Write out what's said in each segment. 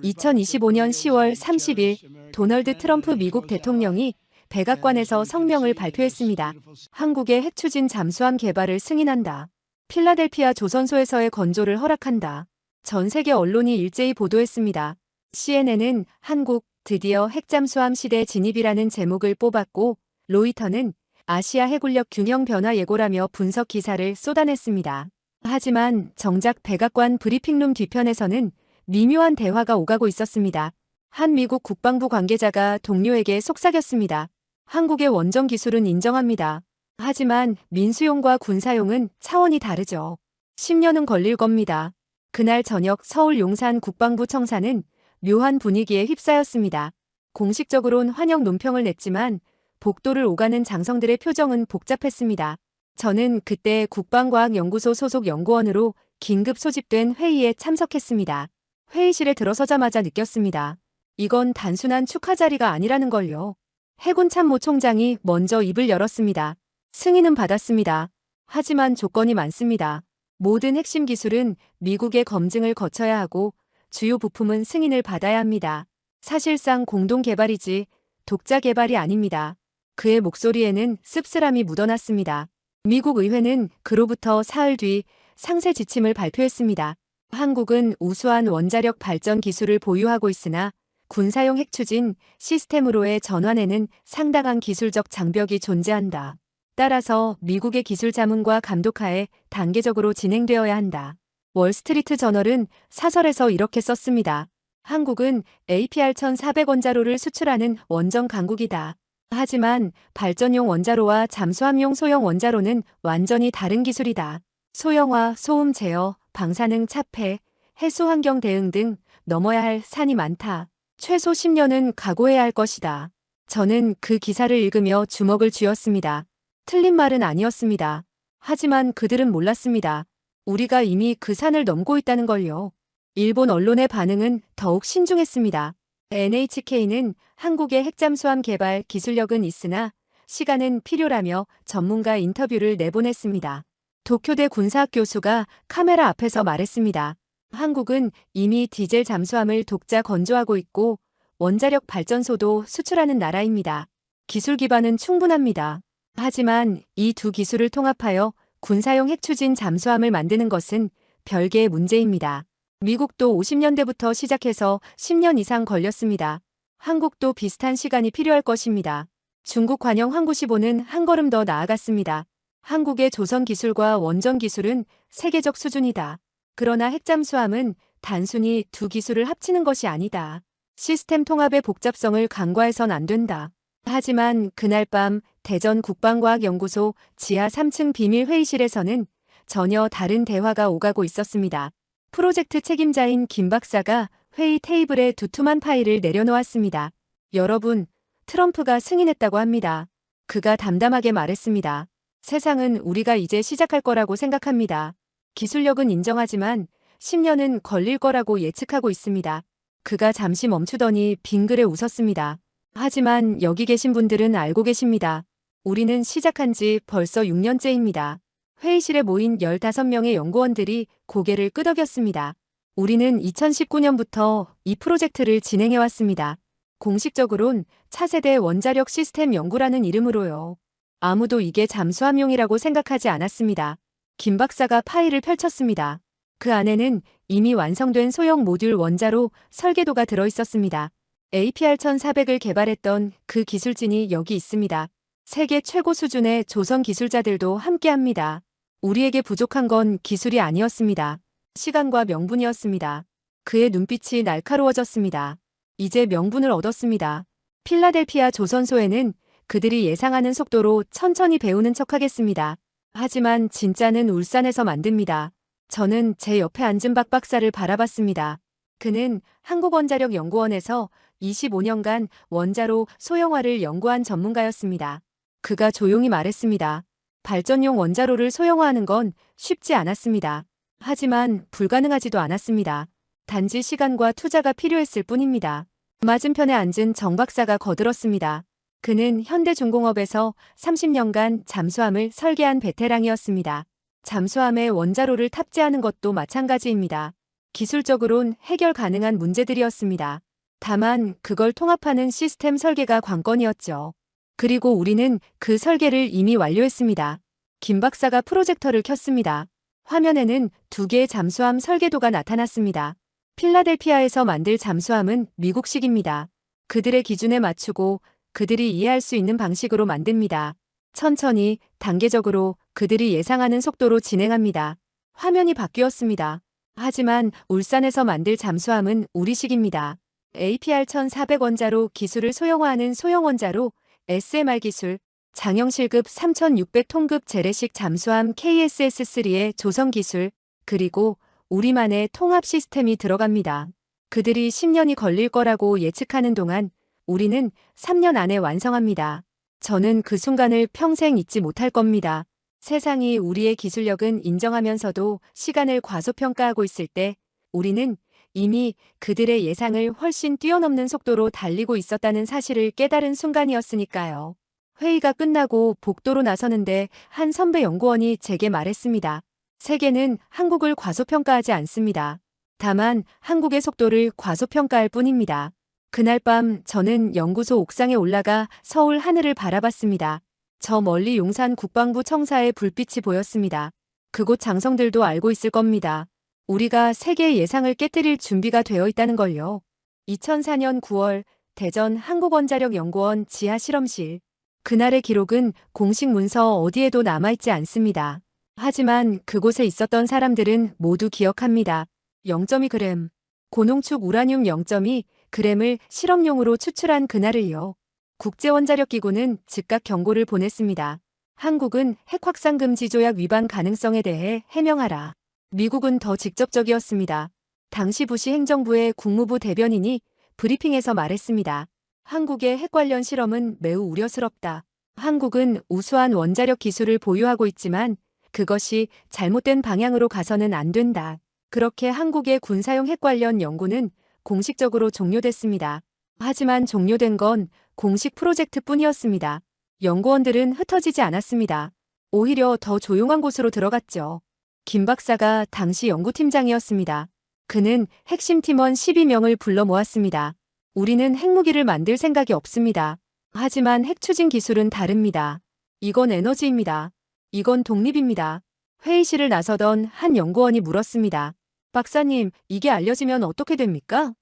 2025년 10월 30일 도널드 트럼프 미국 대통령이 백악관에서 성명을 발표했습니다. 한국의 핵추진 잠수함 개발을 승인한다. 필라델피아 조선소에서의 건조를 허락한다. 전 세계 언론이 일제히 보도했습니다. CNN은 한국 드디어 핵잠수함 시대 진입이라는 제목을 뽑았고, 로이터는 아시아 해군력 균형 변화 예고라며 분석 기사를 쏟아냈습니다. 하지만 정작 백악관 브리핑룸 뒤편에서는 미묘한 대화가 오가고 있었습니다. 한 미국 국방부 관계자가 동료에게 속삭였습니다. 한국의 원전 기술은 인정합니다. 하지만 민수용과 군사용은 차원이 다르죠. 10년은 걸릴 겁니다. 그날 저녁 서울 용산 국방부 청사는 묘한 분위기에 휩싸였습니다. 공식적으론 환영 논평을 냈지만 복도를 오가는 장성들의 표정은 복잡했습니다. 저는 그때 국방과학연구소 소속 연구원으로 긴급 소집된 회의에 참석했습니다. 회의실에 들어서자마자 느꼈습니다. 이건 단순한 축하 자리가 아니라는 걸요. 해군 참모 총장이 먼저 입을 열었습니다. 승인은 받았습니다. 하지만 조건이 많습니다. 모든 핵심 기술은 미국의 검증을 거쳐야 하고 주요 부품은 승인을 받아야 합니다. 사실상 공동 개발이지 독자 개발이 아닙니다. 그의 목소리에는 씁쓸함이 묻어났습니다. 미국 의회는 그로부터 사흘 뒤 상세 지침을 발표했습니다. 한국은 우수한 원자력 발전 기술을 보유하고 있으나 군사용 핵추진 시스템으로의 전환에는 상당한 기술적 장벽이 존재한다. 따라서 미국의 기술 자문과 감독하에 단계적으로 진행되어야 한다. 월스트리트 저널은 사설에서 이렇게 썼습니다. 한국은 APR-1400 원자로를 수출하는 원전 강국이다. 하지만 발전용 원자로와 잠수함용 소형 원자로는 완전히 다른 기술이다. 소형화, 소음 제어, 방사능 차폐, 해수 환경 대응 등 넘어야 할 산이 많다. 최소 10년은 각오해야 할 것이다. 저는 그 기사를 읽으며 주먹을 쥐었습니다. 틀린 말은 아니었습니다. 하지만 그들은 몰랐습니다. 우리가 이미 그 산을 넘고 있다는 걸요. 일본 언론의 반응은 더욱 신중했습니다. NHK는 한국의 핵잠수함 개발 기술력은 있으나 시간은 필요라며 전문가 인터뷰를 내보냈습니다. 도쿄대 군사학 교수가 카메라 앞에서 말했습니다. 한국은 이미 디젤 잠수함을 독자 건조하고 있고 원자력 발전소도 수출하는 나라입니다. 기술 기반은 충분합니다. 하지만 이 두 기술을 통합하여 군사용 핵추진 잠수함을 만드는 것은 별개의 문제입니다. 미국도 50년대부터 시작해서 10년 이상 걸렸습니다. 한국도 비슷한 시간이 필요할 것입니다. 중국 관영 항구시보는 한 걸음 더 나아갔습니다. 한국의 조선 기술과 원전 기술은 세계적 수준이다. 그러나 핵잠수함은 단순히 두 기술을 합치는 것이 아니다. 시스템 통합의 복잡성을 간과해선 안 된다. 하지만 그날 밤 대전 국방과학연구소 지하 3층 비밀 회의실에서는 전혀 다른 대화가 오가고 있었습니다. 프로젝트 책임자인 김 박사가 회의 테이블에 두툼한 파일을 내려놓았습니다. 여러분, 트럼프가 승인했다고 합니다. 그가 담담하게 말했습니다. 세상은 우리가 이제 시작할 거라고 생각합니다. 기술력은 인정하지만 10년은 걸릴 거라고 예측하고 있습니다. 그가 잠시 멈추더니 빙그레 웃었습니다. 하지만 여기 계신 분들은 알고 계십니다. 우리는 시작한 지 벌써 6년째입니다. 회의실에 모인 15명의 연구원들이 고개를 끄덕였습니다. 우리는 2019년부터 이 프로젝트를 진행해왔습니다. 공식적으론 차세대 원자력 시스템 연구라는 이름으로요. 아무도 이게 잠수함용이라고 생각하지 않았습니다. 김 박사가 파일을 펼쳤습니다. 그 안에는 이미 완성된 소형 모듈 원자로 설계도가 들어있었습니다. APR-1400을 개발했던 그 기술진이 여기 있습니다. 세계 최고 수준의 조선 기술자들도 함께합니다. 우리에게 부족한 건 기술이 아니었습니다. 시간과 명분이었습니다. 그의 눈빛이 날카로워졌습니다. 이제 명분을 얻었습니다. 필라델피아 조선소에는 그들이 예상하는 속도로 천천히 배우는 척하겠습니다. 하지만 진짜는 울산에서 만듭니다. 저는 제 옆에 앉은 박 박사를 바라봤습니다. 그는 한국원자력연구원에서 25년간 원자로 소형화를 연구한 전문가였습니다. 그가 조용히 말했습니다. 발전용 원자로를 소형화하는 건 쉽지 않았습니다. 하지만 불가능하지도 않았습니다. 단지 시간과 투자가 필요했을 뿐입니다. 맞은편에 앉은 정 박사가 거들었습니다. 그는 현대중공업에서 30년간 잠수함을 설계한 베테랑이었습니다. 잠수함에 원자로를 탑재하는 것도 마찬가지입니다. 기술적으론 해결 가능한 문제들이었습니다. 다만 그걸 통합하는 시스템 설계가 관건이었죠. 그리고 우리는 그 설계를 이미 완료했습니다. 김 박사가 프로젝터를 켰습니다. 화면에는 두 개의 잠수함 설계도가 나타났습니다. 필라델피아에서 만들 잠수함은 미국식입니다. 그들의 기준에 맞추고 그들이 이해할 수 있는 방식으로 만듭니다. 천천히, 단계적으로 그들이 예상하는 속도로 진행합니다. 화면이 바뀌었습니다. 하지만 울산에서 만들 잠수함은 우리식입니다. APR 1400원자로 기술을 소형화하는 소형원자로 SMR 기술, 장영실급 3600톤급 재래식 잠수함 KSS-3의 조성 기술, 그리고 우리만의 통합 시스템이 들어갑니다. 그들이 10년이 걸릴 거라고 예측하는 동안 우리는 3년 안에 완성합니다. 저는 그 순간을 평생 잊지 못할 겁니다. 세상이 우리의 기술력은 인정하면서도 시간을 과소평가하고 있을 때 우리는 이미 그들의 예상을 훨씬 뛰어넘는 속도로 달리고 있었다는 사실을 깨달은 순간이었으니까요. 회의가 끝나고 복도로 나서는데 한 선배 연구원이 제게 말했습니다. 세계는 한국을 과소평가하지 않습니다. 다만 한국의 속도를 과소평가할 뿐입니다. 그날 밤 저는 연구소 옥상에 올라가 서울 하늘을 바라봤습니다. 저 멀리 용산 국방부 청사의 불빛이 보였습니다. 그곳 장성들도 알고 있을 겁니다. 우리가 세계의 예상을 깨뜨릴 준비가 되어 있다는 걸요. 2004년 9월 대전 한국원자력연구원 지하 실험실. 그날의 기록은 공식 문서 어디에도 남아있지 않습니다. 하지만 그곳에 있었던 사람들은 모두 기억합니다. 0.2g, 고농축 우라늄 0.2g을 실험용으로 추출한 그날을요. 국제원자력기구는 즉각 경고를 보냈습니다. 한국은 핵 확산 금지 조약 위반 가능성에 대해 해명하라. 미국은 더 직접적이었습니다. 당시 부시 행정부의 국무부 대변인이 브리핑에서 말했습니다. 한국의 핵 관련 실험은 매우 우려스럽다. 한국은 우수한 원자력 기술을 보유하고 있지만 그것이 잘못된 방향으로 가서는 안 된다. 그렇게 한국의 군사용 핵 관련 연구는 공식적으로 종료됐습니다. 하지만 종료된 건 공식 프로젝트뿐이었습니다. 연구원들은 흩어지지 않았습니다. 오히려 더 조용한 곳으로 들어갔죠. 김 박사가 당시 연구팀장이었습니다. 그는 핵심 팀원 12명을 불러 모았습니다. 우리는 핵무기를 만들 생각이 없습니다. 하지만 핵 추진 기술은 다릅니다. 이건 에너지입니다. 이건 독립입니다. 회의실을 나서던 한 연구원이 물었습니다. 박사님, 이게 알려지면 어떻게 됩니까?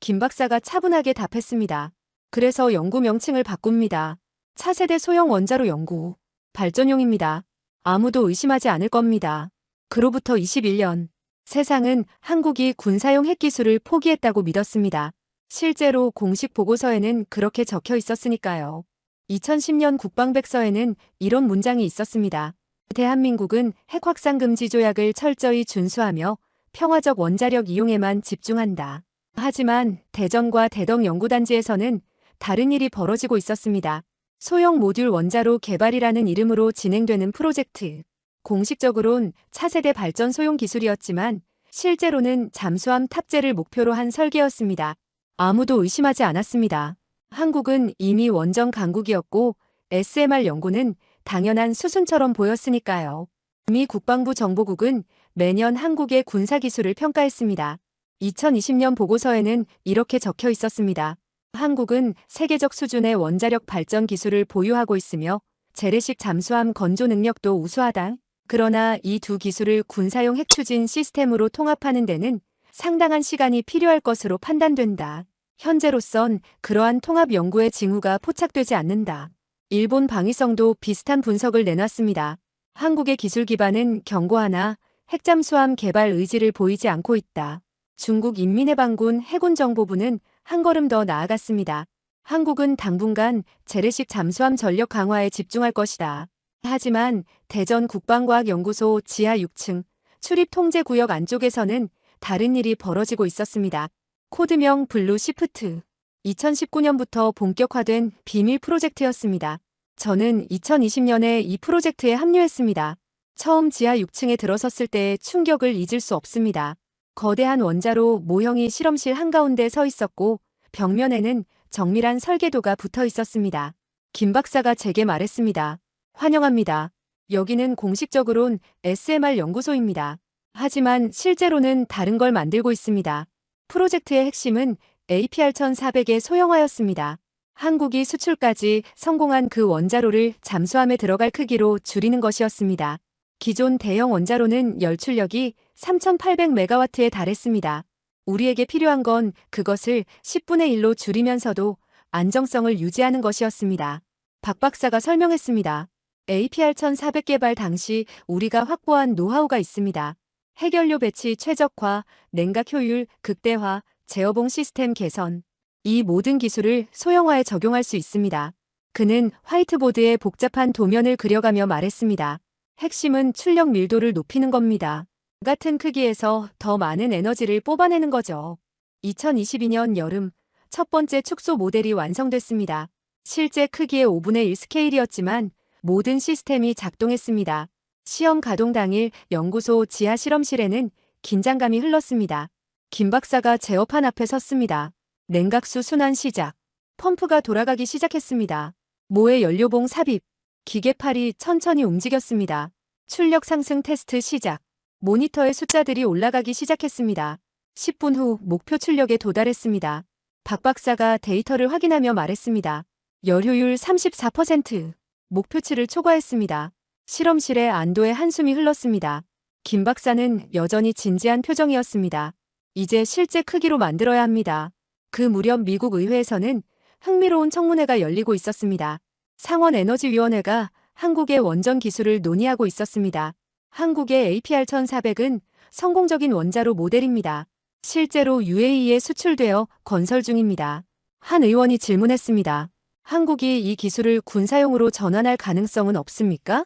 김 박사가 차분하게 답했습니다. 그래서 연구 명칭을 바꿉니다. 차세대 소형 원자로 연구. 발전용입니다. 아무도 의심하지 않을 겁니다. 그로부터 21년. 세상은 한국이 군사용 핵기술을 포기했다고 믿었습니다. 실제로 공식 보고서에는 그렇게 적혀 있었으니까요. 2010년 국방백서에는 이런 문장이 있었습니다. 대한민국은 핵 확산 금지 조약을 철저히 준수하며 평화적 원자력 이용에만 집중한다. 하지만 대전과 대덕 연구단지에서는 다른 일이 벌어지고 있었습니다. 소형 모듈 원자로 개발이라는 이름으로 진행되는 프로젝트. 공식적으론 차세대 발전 소형 기술이었지만 실제로는 잠수함 탑재를 목표로 한 설계였습니다. 아무도 의심하지 않았습니다. 한국은 이미 원전 강국이었고 SMR 연구는 당연한 수순처럼 보였으니까요. 미 국방부 정보국은 매년 한국의 군사기술을 평가했습니다. 2020년 보고서에는 이렇게 적혀 있었습니다. 한국은 세계적 수준의 원자력 발전 기술을 보유하고 있으며 재래식 잠수함 건조 능력도 우수하다. 그러나 이 두 기술을 군사용 핵 추진 시스템으로 통합하는 데는 상당한 시간이 필요할 것으로 판단된다. 현재로선 그러한 통합 연구의 징후가 포착되지 않는다. 일본 방위성도 비슷한 분석을 내놨습니다. 한국의 기술 기반은 견고하나 핵잠수함 개발 의지를 보이지 않고 있다. 중국 인민해방군 해군정보부는 한 걸음 더 나아갔습니다. 한국은 당분간 재래식 잠수함 전력 강화에 집중할 것이다. 하지만 대전 국방과학연구소 지하 6층 출입 통제구역 안쪽에서는 다른 일이 벌어지고 있었습니다. 코드명 블루 시프트. 2019년부터 본격화된 비밀 프로젝트였습니다. 저는 2020년에 이 프로젝트에 합류했습니다. 처음 지하 6층에 들어섰을 때의 충격을 잊을 수 없습니다. 거대한 원자로 모형이 실험실 한가운데 서 있었고 벽면에는 정밀한 설계도가 붙어 있었습니다. 김 박사가 제게 말했습니다. 환영합니다. 여기는 공식적으론 SMR 연구소입니다. 하지만 실제로는 다른 걸 만들고 있습니다. 프로젝트의 핵심은 APR-1400의 소형화였습니다. 한국이 수출까지 성공한 그 원자로를 잠수함에 들어갈 크기로 줄이는 것이었습니다. 기존 대형 원자로는 열출력이 3,800메가와트에 달했습니다. 우리에게 필요한 건 그것을 10분의 1로 줄이면서도 안정성을 유지하는 것이었습니다. 박 박사가 설명했습니다. APR-1400 개발 당시 우리가 확보한 노하우가 있습니다. 핵연료 배치 최적화, 냉각 효율 극대화, 제어봉 시스템 개선. 이 모든 기술을 소형화에 적용할 수 있습니다. 그는 화이트보드에 복잡한 도면을 그려가며 말했습니다. 핵심은 출력 밀도를 높이는 겁니다. 같은 크기에서 더 많은 에너지를 뽑아내는 거죠. 2022년 여름 첫 번째 축소 모델이 완성됐습니다. 실제 크기의 5분의 1 스케일이었지만 모든 시스템이 작동했습니다. 시험 가동 당일 연구소 지하 실험실에는 긴장감이 흘렀습니다. 김 박사가 제어판 앞에 섰습니다. 냉각수 순환 시작. 펌프가 돌아가기 시작했습니다. 모의 연료봉 삽입. 기계팔이 천천히 움직였습니다. 출력 상승 테스트 시작. 모니터의 숫자들이 올라가기 시작했습니다. 10분 후 목표 출력에 도달했습니다. 박 박사가 데이터를 확인하며 말했습니다. 열효율 34%. 목표치를 초과했습니다. 실험실에 안도의 한숨이 흘렀습니다. 김 박사는 여전히 진지한 표정이었습니다. 이제 실제 크기로 만들어야 합니다. 그 무렵 미국 의회에서는 흥미로운 청문회가 열리고 있었습니다. 상원에너지위원회가 한국의 원전 기술을 논의하고 있었습니다. 한국의 APR-1400은 성공적인 원자로 모델입니다. 실제로 UAE에 수출되어 건설 중입니다. 한 의원이 질문했습니다. 한국이 이 기술을 군사용으로 전환할 가능성은 없습니까?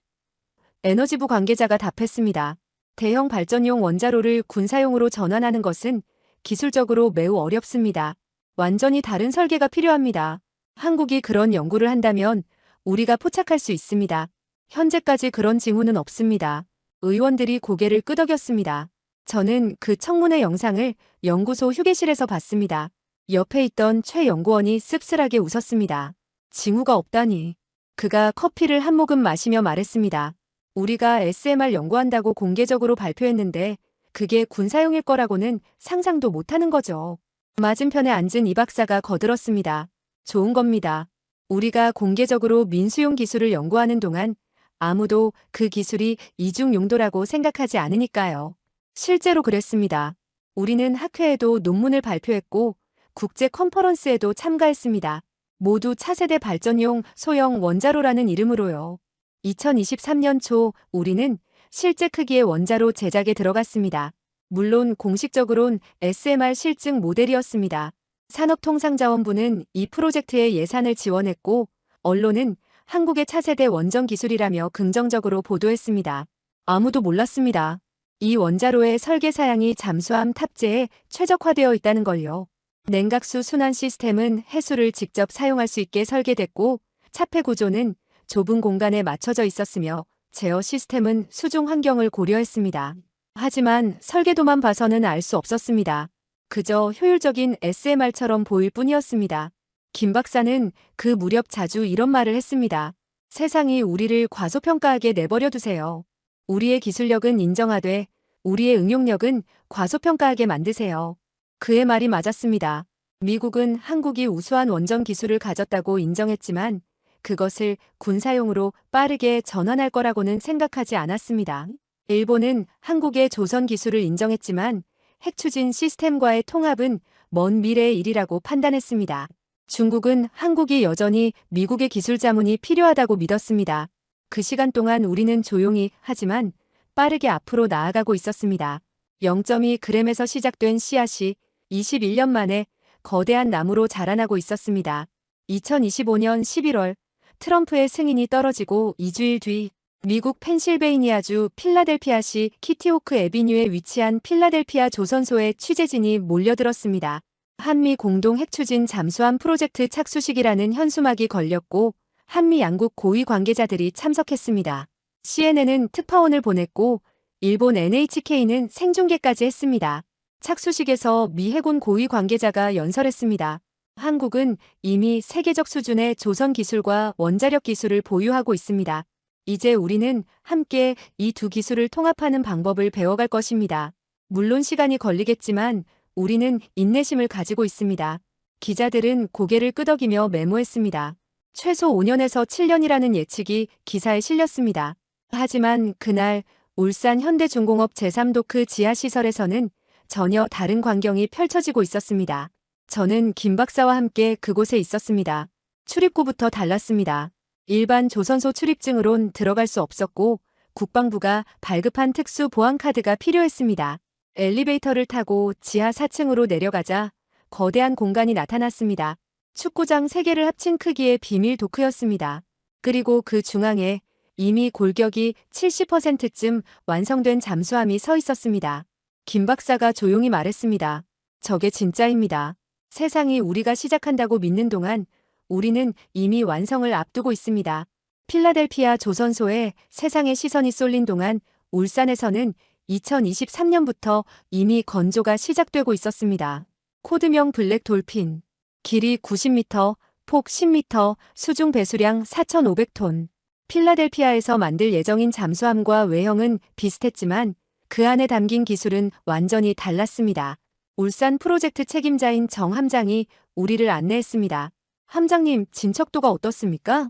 에너지부 관계자가 답했습니다. 대형 발전용 원자로를 군사용으로 전환하는 것은 기술적으로 매우 어렵습니다. 완전히 다른 설계가 필요합니다. 한국이 그런 연구를 한다면 우리가 포착할 수 있습니다. 현재까지 그런 징후는 없습니다. 의원들이 고개를 끄덕였습니다. 저는 그 청문회 영상을 연구소 휴게실에서 봤습니다. 옆에 있던 최 연구원이 씁쓸하게 웃었습니다. 징후가 없다니. 그가 커피를 한 모금 마시며 말했습니다. 우리가 SMR 연구한다고 공개적으로 발표했는데 그게 군사용일 거라고는 상상도 못하는 거죠. 맞은편에 앉은 이 박사가 거들었습니다. 좋은 겁니다. 우리가 공개적으로 민수용 기술을 연구하는 동안 아무도 그 기술이 이중 용도라고 생각하지 않으니까요. 실제로 그랬습니다. 우리는 학회에도 논문을 발표했고 국제 컨퍼런스에도 참가했습니다. 모두 차세대 발전용 소형 원자로라는 이름으로요. 2023년 초 우리는 실제 크기의 원자로 제작에 들어갔습니다. 물론 공식적으론 SMR 실증 모델이었습니다. 산업통상자원부는 이 프로젝트에 예산을 지원했고 언론은 한국의 차세대 원전 기술이라며 긍정적으로 보도했습니다. 아무도 몰랐습니다. 이 원자로의 설계 사양이 잠수함 탑재에 최적화되어 있다는 걸요. 냉각수 순환 시스템은 해수를 직접 사용할 수 있게 설계됐고 차폐 구조는 좁은 공간에 맞춰져 있었으며 제어 시스템은 수중 환경을 고려했습니다. 하지만 설계도만 봐서는 알 수 없었습니다. 그저 효율적인 SMR처럼 보일 뿐이었습니다. 김 박사는 그 무렵 자주 이런 말을 했습니다. 세상이 우리를 과소평가하게 내버려 두세요. 우리의 기술력은 인정하되 우리의 응용력은 과소평가하게 만드세요. 그의 말이 맞았습니다. 미국은 한국이 우수한 원전 기술을 가졌다고 인정했지만 그것을 군사용으로 빠르게 전환할 거라고는 생각하지 않았습니다. 일본은 한국의 조선 기술을 인정했지만 핵추진 시스템과의 통합은 먼 미래의 일이라고 판단했습니다. 중국은 한국이 여전히 미국의 기술 자문이 필요하다고 믿었습니다. 그 시간 동안 우리는 조용히 하지만 빠르게 앞으로 나아가고 있었습니다. 0.2g에서 시작된 씨앗이 21년 만에 거대한 나무로 자라나고 있었습니다. 2025년 11월 트럼프의 승인이 떨어지고 2주일 뒤 미국 펜실베이니아주 필라델피아시 키티호크 애비뉴에 위치한 필라델피아 조선소에 취재진이 몰려들었습니다. 한미 공동 핵추진 잠수함 프로젝트 착수식이라는 현수막이 걸렸고 한미 양국 고위 관계자들이 참석했습니다. CNN은 특파원을 보냈고 일본 NHK는 생중계까지 했습니다. 착수식에서 미 해군 고위 관계자가 연설했습니다. 한국은 이미 세계적 수준의 조선 기술과 원자력 기술을 보유하고 있습니다. 이제 우리는 함께 이 두 기술을 통합하는 방법을 배워갈 것입니다. 물론 시간이 걸리겠지만 우리는 인내심을 가지고 있습니다. 기자들은 고개를 끄덕이며 메모했습니다. 최소 5년에서 7년이라는 예측이 기사에 실렸습니다. 하지만 그날 울산 현대중공업 제3도크 지하시설에서는 전혀 다른 광경이 펼쳐지고 있었습니다. 저는 김 박사와 함께 그곳에 있었습니다. 출입구부터 달랐습니다. 일반 조선소 출입증으론 들어갈 수 없었고 국방부가 발급한 특수 보안카드가 필요했습니다. 엘리베이터를 타고 지하 4층으로 내려가자 거대한 공간이 나타났습니다. 축구장 3개를 합친 크기의 비밀 도크였습니다. 그리고 그 중앙에 이미 골격이 70%쯤 완성된 잠수함이 서 있었습니다. 김 박사가 조용히 말했습니다. 저게 진짜입니다. 세상이 우리가 시작한다고 믿는 동안 우리는 이미 완성을 앞두고 있습니다. 필라델피아 조선소에 세상의 시선이 쏠린 동안 울산에서는 2023년부터 이미 건조가 시작되고 있었습니다. 코드명 블랙 돌핀, 길이 90m, 폭 10m, 수중 배수량 4,500톤. 필라델피아에서 만들 예정인 잠수함과 외형은 비슷했지만 그 안에 담긴 기술은 완전히 달랐습니다. 울산 프로젝트 책임자인 정 함장이 우리를 안내했습니다. 함장님, 진척도가 어떻습니까?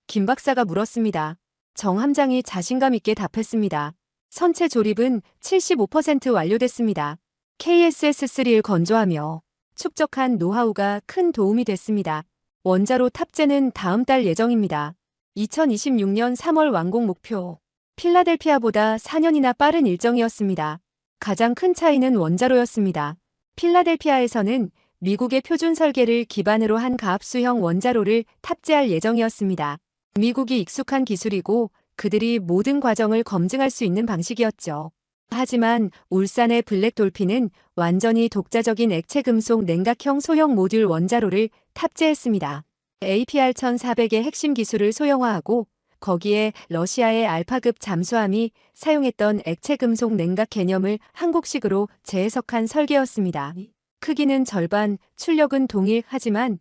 김 박사가 물었습니다. 정 함장이 자신감 있게 답했습니다. 선체 조립은 75% 완료됐습니다. KSS-3를 건조하며 축적한 노하우가 큰 도움이 됐습니다. 원자로 탑재는 다음 달 예정입니다. 2026년 3월 완공 목표. 필라델피아보다 4년이나 빠른 일정이었습니다. 가장 큰 차이는 원자로였습니다. 필라델피아에서는 미국의 표준 설계를 기반으로 한 가압수형 원자로를 탑재할 예정이었습니다. 미국이 익숙한 기술이고 그들이 모든 과정을 검증할 수 있는 방식이었죠. 하지만 울산의 블랙돌핀은 완전히 독자적인 액체 금속 냉각형 소형 모듈 원자로를 탑재했습니다. APR-1400의 핵심 기술을 소형화하고 거기에 러시아의 알파급 잠수함이 사용했던 액체 금속 냉각 개념을 한국식으로 재해석한 설계였습니다. 크기는 절반, 출력은 동일 하지만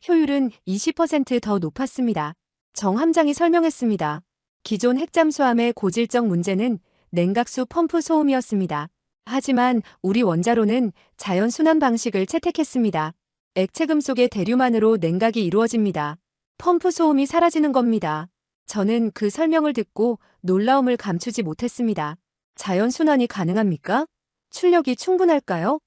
효율은 20% 더 높았습니다. 정 함장이 설명했습니다. 기존 핵잠수함의 고질적 문제는 냉각수 펌프 소음이었습니다. 하지만 우리 원자로는 자연순환 방식을 채택했습니다. 액체 금속의 대류만으로 냉각이 이루어집니다. 펌프 소음이 사라지는 겁니다. 저는 그 설명을 듣고 놀라움을 감추지 못했습니다. 자연순환이 가능합니까? 출력이 충분할까요?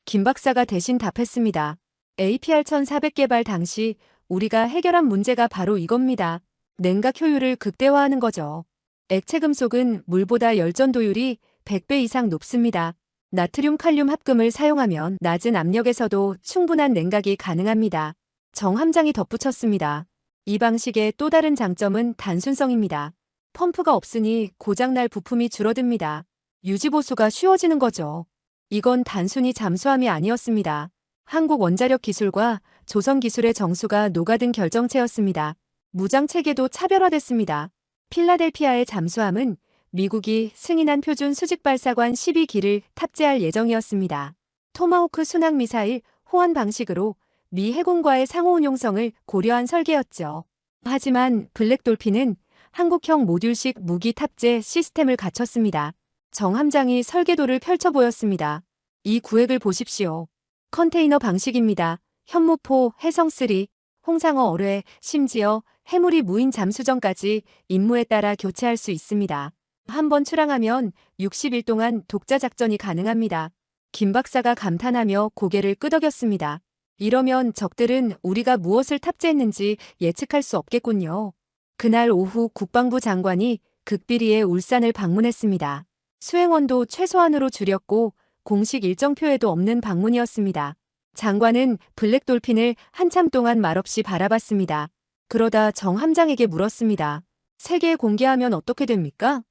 김 박사가 대신 답했습니다. APR-1400 개발 당시 우리가 해결한 문제가 바로 이겁니다. 냉각 효율을 극대화하는 거죠. 액체 금속은 물보다 열전도율이 100배 이상 높습니다. 나트륨 칼륨 합금을 사용하면 낮은 압력에서도 충분한 냉각이 가능합니다. 정 함장이 덧붙였습니다. 이 방식의 또 다른 장점은 단순성입니다. 펌프가 없으니 고장날 부품이 줄어듭니다. 유지보수가 쉬워지는 거죠. 이건 단순히 잠수함이 아니었습니다. 한국 원자력 기술과 조선 기술의 정수가 녹아든 결정체였습니다. 무장 체계도 차별화됐습니다. 필라델피아의 잠수함은 미국이 승인한 표준 수직발사관 12기를 탑재할 예정이었습니다. 토마호크 순항미사일 호환 방식으로 미 해군과의 상호운용성을 고려한 설계였죠. 하지만 블랙돌핀은 한국형 모듈식 무기 탑재 시스템을 갖췄습니다. 정 함장이 설계도를 펼쳐 보였습니다. 이 구획을 보십시오. 컨테이너 방식입니다. 현무포, 해성3, 홍상어 어뢰, 심지어 해무리 무인 잠수정까지 임무에 따라 교체할 수 있습니다. 한번 출항하면 60일 동안 독자 작전이 가능합니다. 김 박사가 감탄하며 고개를 끄덕였습니다. 이러면 적들은 우리가 무엇을 탑재했는지 예측할 수 없겠군요. 그날 오후 국방부 장관이 극비리에 울산을 방문했습니다. 수행원도 최소한으로 줄였고 공식 일정표에도 없는 방문이었습니다. 장관은 블랙돌핀을 한참 동안 말없이 바라봤습니다. 그러다 정 함장에게 물었습니다. 세계에 공개하면 어떻게 됩니까?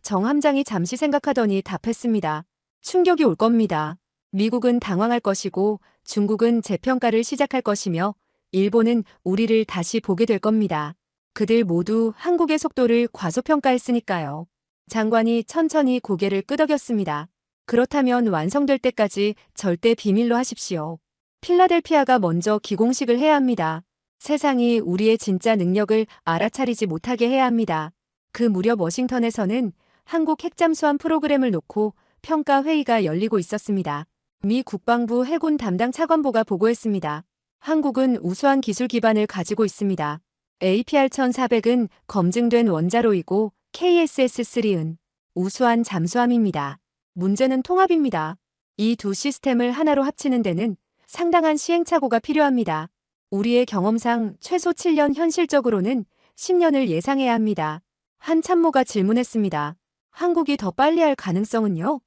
정 함장이 잠시 생각하더니 답했습니다. 충격이 올 겁니다. 미국은 당황할 것이고 중국은 재평가를 시작할 것이며 일본은 우리를 다시 보게 될 겁니다. 그들 모두 한국의 속도를 과소평가했으니까요. 장관이 천천히 고개를 끄덕였습니다. 그렇다면 완성될 때까지 절대 비밀로 하십시오. 필라델피아가 먼저 기공식을 해야 합니다. 세상이 우리의 진짜 능력을 알아차리지 못하게 해야 합니다. 그 무렵 워싱턴에서는 한국 핵잠수함 프로그램을 놓고 평가 회의가 열리고 있었습니다. 미 국방부 해군 담당 차관보가 보고했습니다. 한국은 우수한 기술 기반을 가지고 있습니다. APR-1400은 검증된 원자로이고 KSS-3은 우수한 잠수함입니다. 문제는 통합입니다. 이 두 시스템을 하나로 합치는 데는 상당한 시행착오가 필요합니다. 우리의 경험상 최소 7년, 현실적으로는 10년을 예상해야 합니다. 한 참모가 질문했습니다. 한국이 더 빨리 할 가능성은요?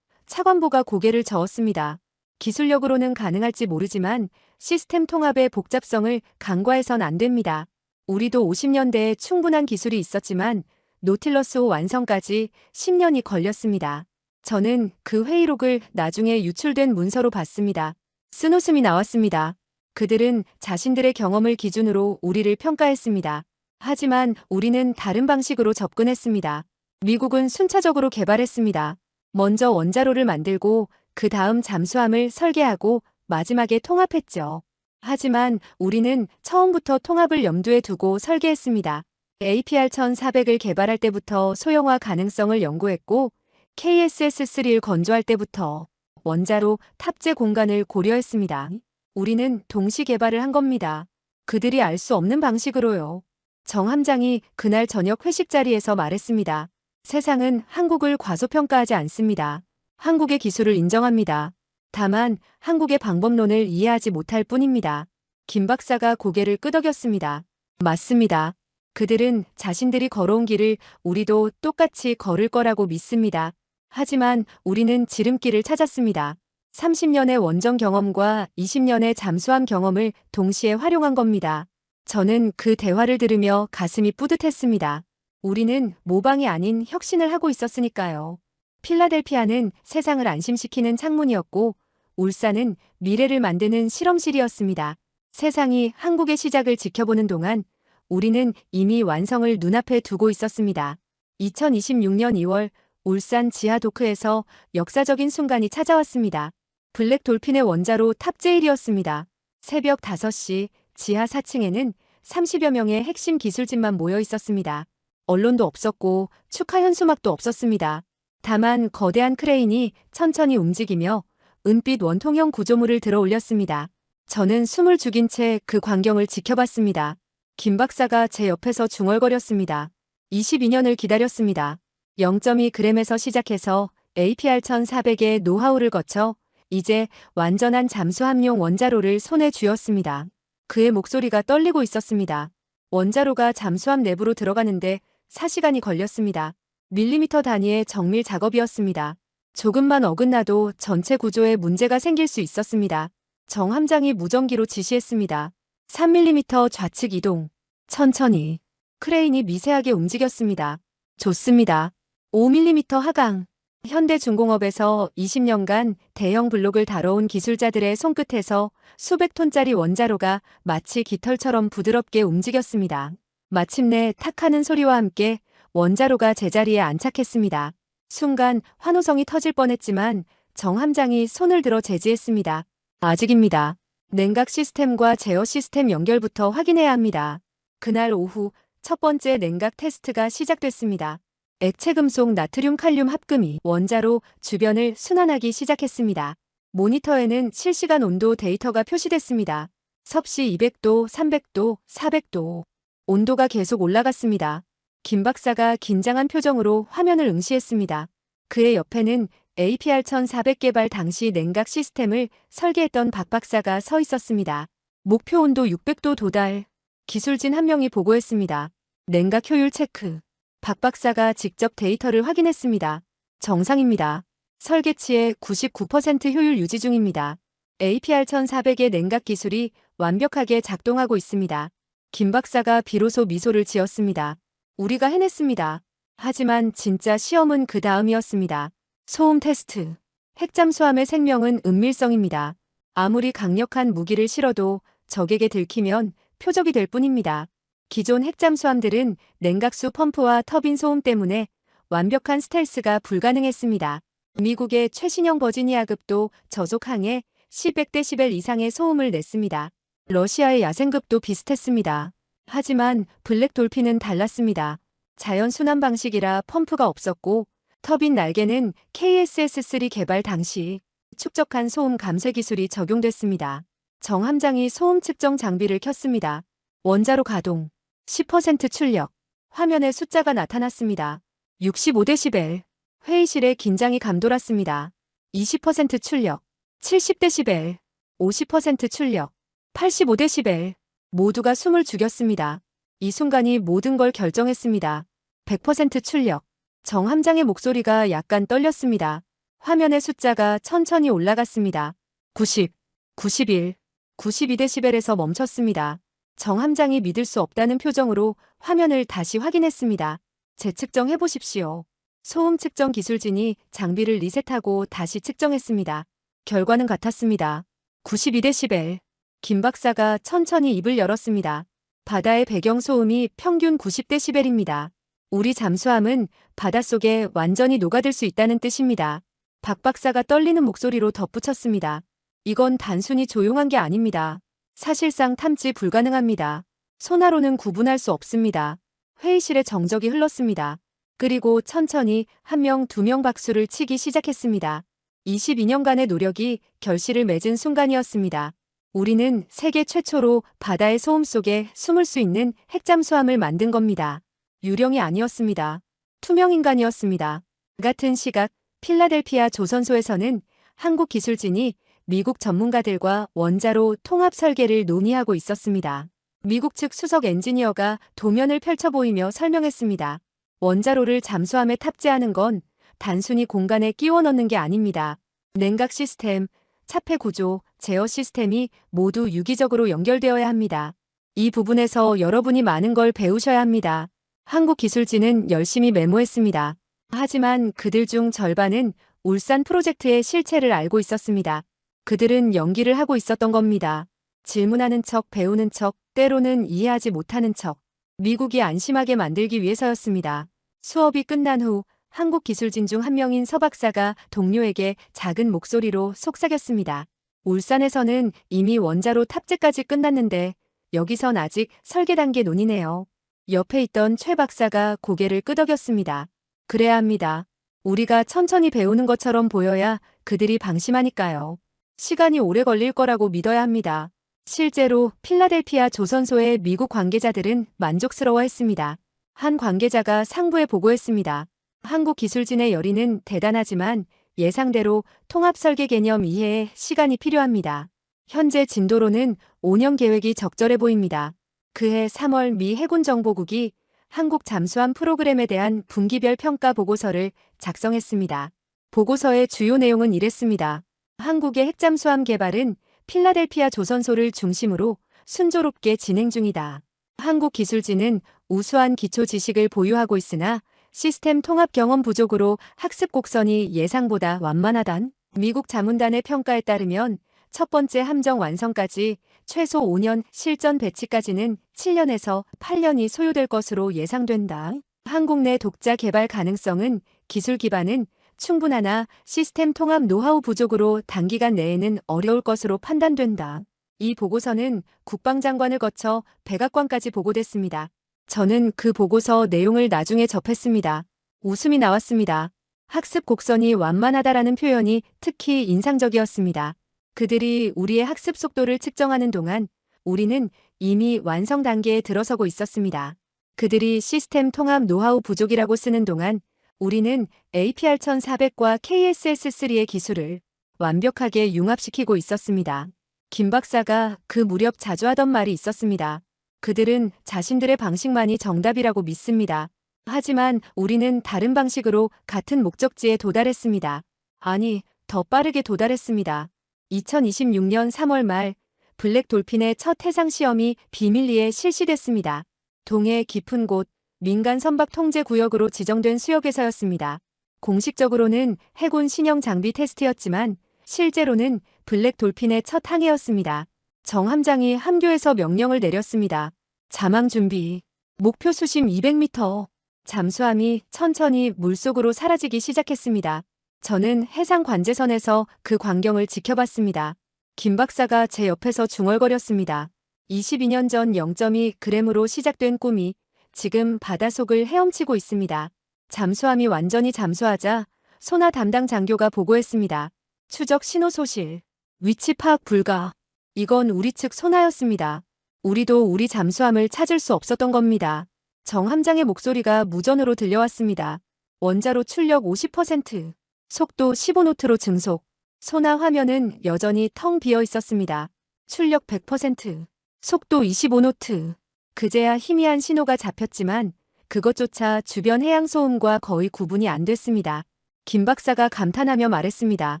차관보가 고개를 저었습니다. 기술력으로는 가능할지 모르지만 시스템 통합의 복잡성을 간과해선 안 됩니다. 우리도 50년대에 충분한 기술이 있었지만 노틸러스 5 완성까지 10년이 걸렸습니다. 저는 그 회의록을 나중에 유출된 문서로 봤습니다. 쓴 웃음이 나왔습니다. 그들은 자신들의 경험을 기준으로 우리를 평가했습니다. 하지만 우리는 다른 방식으로 접근했습니다. 미국은 순차적으로 개발했습니다. 먼저 원자로를 만들고 그 다음 잠수함을 설계하고 마지막에 통합했죠. 하지만 우리는 처음부터 통합을 염두에 두고 설계했습니다. APR-1400을 개발할 때부터 소형화 가능성을 연구했고 KSS-3를 건조할 때부터 원자로 탑재 공간을 고려했습니다. 우리는 동시 개발을 한 겁니다. 그들이 알 수 없는 방식으로요. 정 함장이 그날 저녁 회식 자리에서 말했습니다. 세상은 한국을 과소평가하지 않습니다. 한국의 기술을 인정합니다. 다만 한국의 방법론을 이해하지 못할 뿐입니다. 김 박사가 고개를 끄덕였습니다. 맞습니다. 그들은 자신들이 걸어온 길을 우리도 똑같이 걸을 거라고 믿습니다. 하지만 우리는 지름길을 찾았습니다. 30년의 원정 경험과 20년의 잠수함 경험을 동시에 활용한 겁니다. 저는 그 대화를 들으며 가슴이 뿌듯했습니다. 우리는 모방이 아닌 혁신을 하고 있었으니까요. 필라델피아는 세상을 안심시키는 창문이었고 울산은 미래를 만드는 실험실이었습니다. 세상이 한국의 시작을 지켜보는 동안 우리는 이미 완성을 눈앞에 두고 있었습니다. 2026년 2월 울산 지하도크에서 역사적인 순간이 찾아왔습니다. 블랙 돌핀의 원자로 탑재일이었습니다. 새벽 5시 지하 4층에는 30여 명의 핵심 기술진만 모여 있었습니다. 언론도 없었고 축하 현수막도 없었습니다. 다만 거대한 크레인이 천천히 움직이며 은빛 원통형 구조물을 들어 올렸습니다. 저는 숨을 죽인 채 그 광경을 지켜봤습니다. 김 박사가 제 옆에서 중얼거렸습니다. 22년을 기다렸습니다. 0.2g에서 시작해서 APR-1400의 노하우를 거쳐 이제 완전한 잠수함용 원자로를 손에 쥐었습니다. 그의 목소리가 떨리고 있었습니다. 원자로가 잠수함 내부로 들어가는데 4시간이 걸렸습니다. 밀리미터 단위의 정밀 작업이었습니다. 조금만 어긋나도 전체 구조에 문제가 생길 수 있었습니다. 정 함장이 무전기로 지시했습니다. 3mm 좌측 이동. 천천히. 크레인이 미세하게 움직였습니다. 좋습니다. 5mm 하강. 현대중공업에서 20년간 대형 블록을 다뤄온 기술자들의 손끝에서 수백 톤짜리 원자로가 마치 깃털처럼 부드럽게 움직였습니다. 마침내 탁하는 소리와 함께 원자로가 제자리에 안착했습니다. 순간 환호성이 터질 뻔했지만 정 함장이 손을 들어 제지했습니다. 아직입니다. 냉각 시스템과 제어 시스템 연결부터 확인해야 합니다. 그날 오후 첫 번째 냉각 테스트가 시작됐습니다. 액체 금속 나트륨 칼륨 합금이 원자로 주변을 순환하기 시작했습니다. 모니터에는 실시간 온도 데이터가 표시됐습니다. 섭씨 200도, 300도, 400도. 온도가 계속 올라갔습니다. 김 박사가 긴장한 표정으로 화면을 응시했습니다. 그의 옆에는 APR-1400 개발 당시 냉각 시스템을 설계했던 박 박사가 서 있었습니다. 목표 온도 600도 도달. 기술진 한 명이 보고했습니다. 냉각 효율 체크. 박 박사가 직접 데이터를 확인했습니다. 정상입니다. 설계치의 99% 효율 유지 중입니다. APR-1400의 냉각 기술이 완벽하게 작동하고 있습니다. 김 박사가 비로소 미소를 지었습니다. 우리가 해냈습니다. 하지만 진짜 시험은 그 다음이었습니다. 소음 테스트. 핵잠수함의 생명은 은밀성입니다. 아무리 강력한 무기를 실어도 적에게 들키면 표적이 될 뿐입니다. 기존 핵잠수함들은 냉각수 펌프와 터빈 소음 때문에 완벽한 스텔스가 불가능했습니다. 미국의 최신형 버지니아급도 저속항에 1000데시벨 이상의 소음을 냈습니다. 러시아의 야생급도 비슷했습니다. 하지만 블랙 돌핀은 달랐습니다. 자연 순환 방식이라 펌프가 없었고 터빈 날개는 KSS-3 개발 당시 축적한 소음 감쇄 기술이 적용됐습니다. 정 함장이 소음 측정 장비를 켰습니다. 원자로 가동, 10% 출력, 화면에 숫자가 나타났습니다. 65dB, 회의실에 긴장이 감돌았습니다. 20% 출력, 70dB, 50% 출력, 85dB, 모두가 숨을 죽였습니다. 이 순간이 모든 걸 결정했습니다. 100% 출력, 정 함장의 목소리가 약간 떨렸습니다. 화면의 숫자가 천천히 올라갔습니다. 90, 91, 92dB에서 멈췄습니다. 정 함장이 믿을 수 없다는 표정으로 화면을 다시 확인했습니다. 재측정해 보십시오. 소음 측정 기술진이 장비를 리셋하고 다시 측정했습니다. 결과는 같았습니다. 92dB. 김 박사가 천천히 입을 열었습니다. 바다의 배경 소음이 평균 90dB입니다. 우리 잠수함은 바닷속에 완전히 녹아들 수 있다는 뜻입니다. 박 박사가 떨리는 목소리로 덧붙였습니다. 이건 단순히 조용한 게 아닙니다. 사실상 탐지 불가능합니다. 소나로는 구분할 수 없습니다. 회의실에 정적이 흘렀습니다. 그리고 천천히 한 명, 두 명 박수를 치기 시작했습니다. 22년간의 노력이 결실을 맺은 순간이었습니다. 우리는 세계 최초로 바다의 소음 속에 숨을 수 있는 핵잠수함을 만든 겁니다. 유령이 아니었습니다. 투명 인간이었습니다. 같은 시각 필라델피아 조선소에서는 한국 기술진이 미국 전문가들과 원자로 통합 설계를 논의하고 있었습니다. 미국 측 수석 엔지니어가 도면을 펼쳐 보이며 설명했습니다. 원자로를 잠수함에 탑재하는 건 단순히 공간에 끼워 넣는 게 아닙니다. 냉각 시스템, 차폐 구조, 제어 시스템이 모두 유기적으로 연결되어야 합니다. 이 부분에서 여러분이 많은 걸 배우셔야 합니다. 한국 기술진은 열심히 메모했습니다. 하지만 그들 중 절반은 울산 프로젝트의 실체를 알고 있었습니다. 그들은 연기를 하고 있었던 겁니다. 질문하는 척, 배우는 척, 때로는 이해하지 못하는 척. 미국이 안심하게 만들기 위해서였습니다. 수업이 끝난 후 한국 기술진 중 한 명인 서 박사가 동료에게 작은 목소리로 속삭였습니다. 울산에서는 이미 원자로 탑재까지 끝났는데 여기선 아직 설계 단계 논의네요. 옆에 있던 최 박사가 고개를 끄덕였습니다. 그래야 합니다. 우리가 천천히 배우는 것처럼 보여야 그들이 방심하니까요. 시간이 오래 걸릴 거라고 믿어야 합니다. 실제로 필라델피아 조선소의 미국 관계자들은 만족스러워했습니다. 한 관계자가 상부에 보고했습니다. 한국 기술진의 열의는 대단하지만 예상대로 통합 설계 개념 이해에 시간이 필요합니다. 현재 진도로는 5년 계획이 적절해 보입니다. 그해 3월 미 해군정보국이 한국 잠수함 프로그램에 대한 분기별 평가 보고서를 작성했습니다. 보고서의 주요 내용은 이랬습니다. 한국의 핵잠수함 개발은 필라델피아 조선소를 중심으로 순조롭게 진행 중이다. 한국 기술진은 우수한 기초 지식을 보유하고 있으나 시스템 통합 경험 부족으로 학습 곡선이 예상보다 완만하단. 미국 자문단의 평가에 따르면 첫 번째 함정 완성까지 최소 5년, 실전 배치까지는 7년에서 8년이 소요될 것으로 예상된다. 한국 내 독자 개발 가능성은 기술 기반은 충분하나 시스템 통합 노하우 부족으로 단기간 내에는 어려울 것으로 판단된다. 이 보고서는 국방장관을 거쳐 백악관까지 보고됐습니다. 저는 그 보고서 내용을 나중에 접했습니다. 웃음이 나왔습니다. 학습 곡선이 완만하다라는 표현이 특히 인상적이었습니다. 그들이 우리의 학습 속도를 측정하는 동안 우리는 이미 완성 단계에 들어서고 있었습니다. 그들이 시스템 통합 노하우 부족이라고 쓰는 동안 우리는 APR 1400과 KSS-3의 기술을 완벽하게 융합시키고 있었습니다. 김 박사가 그 무렵 자주 하던 말이 있었습니다. 그들은 자신들의 방식만이 정답이라고 믿습니다. 하지만 우리는 다른 방식으로 같은 목적지에 도달했습니다. 아니, 더 빠르게 도달했습니다. 2026년 3월 말 블랙 돌핀의 첫 해상 시험이 비밀리에 실시됐습니다. 동해 깊은 곳 민간 선박 통제 구역으로 지정된 수역에서였습니다. 공식적으로는 해군 신형 장비 테스트였지만 실제로는 블랙 돌핀의 첫 항해였습니다. 정 함장이 함교에서 명령을 내렸습니다. 자망 준비. 목표 수심 200m. 잠수함이 천천히 물속으로 사라지기 시작했습니다. 저는 해상 관제선에서 그 광경을 지켜봤습니다. 김 박사가 제 옆에서 중얼거렸습니다. 22년 전 0.2g으로 시작된 꿈이 지금 바닷속을 헤엄치고 있습니다. 잠수함이 완전히 잠수하자 소나 담당 장교가 보고했습니다. 추적 신호 소실. 위치 파악 불가. 이건 우리 측 소나였습니다. 우리도 우리 잠수함을 찾을 수 없었던 겁니다. 정 함장의 목소리가 무전으로 들려왔습니다. 원자로 출력 50%, 속도 15노트로 증속. 소나 화면은 여전히 텅 비어 있었습니다. 출력 100%, 속도 25노트. 그제야 희미한 신호가 잡혔지만 그것조차 주변 해양 소음과 거의 구분이 안 됐습니다. 김 박사가 감탄하며 말했습니다.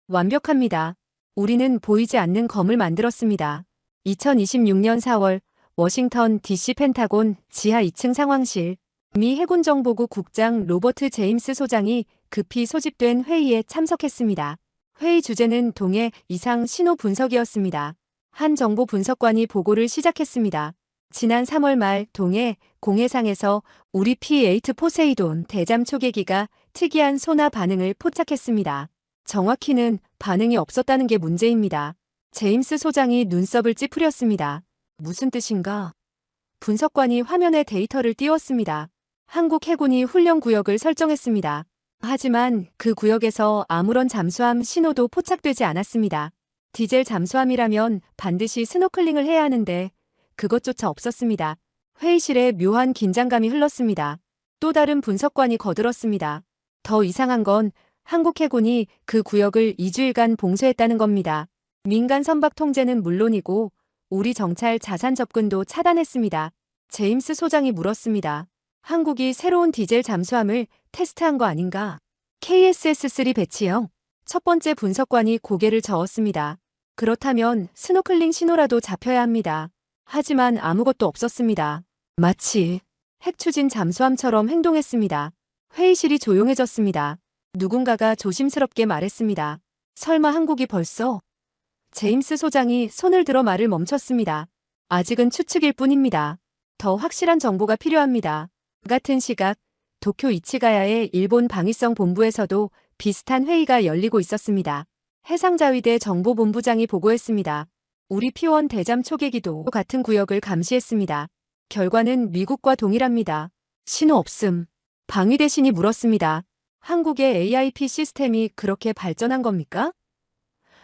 완벽합니다. 우리는 보이지 않는 검을 만들었습니다. 2026년 4월 워싱턴 DC 펜타곤 지하 2층 상황실. 미 해군정보국 국장 로버트 제임스 소장이 급히 소집된 회의에 참석했습니다. 회의 주제는 동해 이상 신호 분석이었습니다. 한 정보 분석관이 보고를 시작했습니다. 지난 3월 말 동해 공해상에서 우리 P8 포세이돈 대잠 초계기가 특이한 소나 반응을 포착했습니다. 정확히는 반응이 없었다는 게 문제입니다. 제임스 소장이 눈썹을 찌푸렸습니다. 무슨 뜻인가? 분석관이 화면에 데이터를 띄웠습니다. 한국 해군이 훈련 구역을 설정했습니다. 하지만 그 구역에서 아무런 잠수함 신호도 포착되지 않았습니다. 디젤 잠수함이라면 반드시 스노클링을 해야 하는데 그것조차 없었습니다. 회의실에 묘한 긴장감이 흘렀습니다. 또 다른 분석관이 거들었습니다. 더 이상한 건 한국 해군이 그 구역을 2주일간 봉쇄했다는 겁니다. 민간 선박 통제는 물론이고 우리 정찰 자산 접근도 차단했습니다. 제임스 소장이 물었습니다. 한국이 새로운 디젤 잠수함을 테스트한 거 아닌가? KSS-3 배치형. 첫 번째 분석관이 고개를 저었습니다. 그렇다면 스노클링 신호라도 잡혀야 합니다. 하지만 아무것도 없었습니다. 마치 핵 추진 잠수함처럼 행동했습니다. 회의실이 조용해졌습니다. 누군가가 조심스럽게 말했습니다. 설마 한국이 벌써? 제임스 소장이 손을 들어 말을 멈췄습니다. 아직은 추측일 뿐입니다. 더 확실한 정보가 필요합니다. 같은 시각 도쿄 이치가야의 일본 방위성 본부에서도 비슷한 회의가 열리고 있었습니다. 해상자위대 정보본부장이 보고했습니다. 우리 P1 대잠 초계기도 같은 구역을 감시했습니다. 결과는 미국과 동일합니다. 신호 없음. 방위대신이 물었습니다. 한국의 AIP 시스템이 그렇게 발전한 겁니까?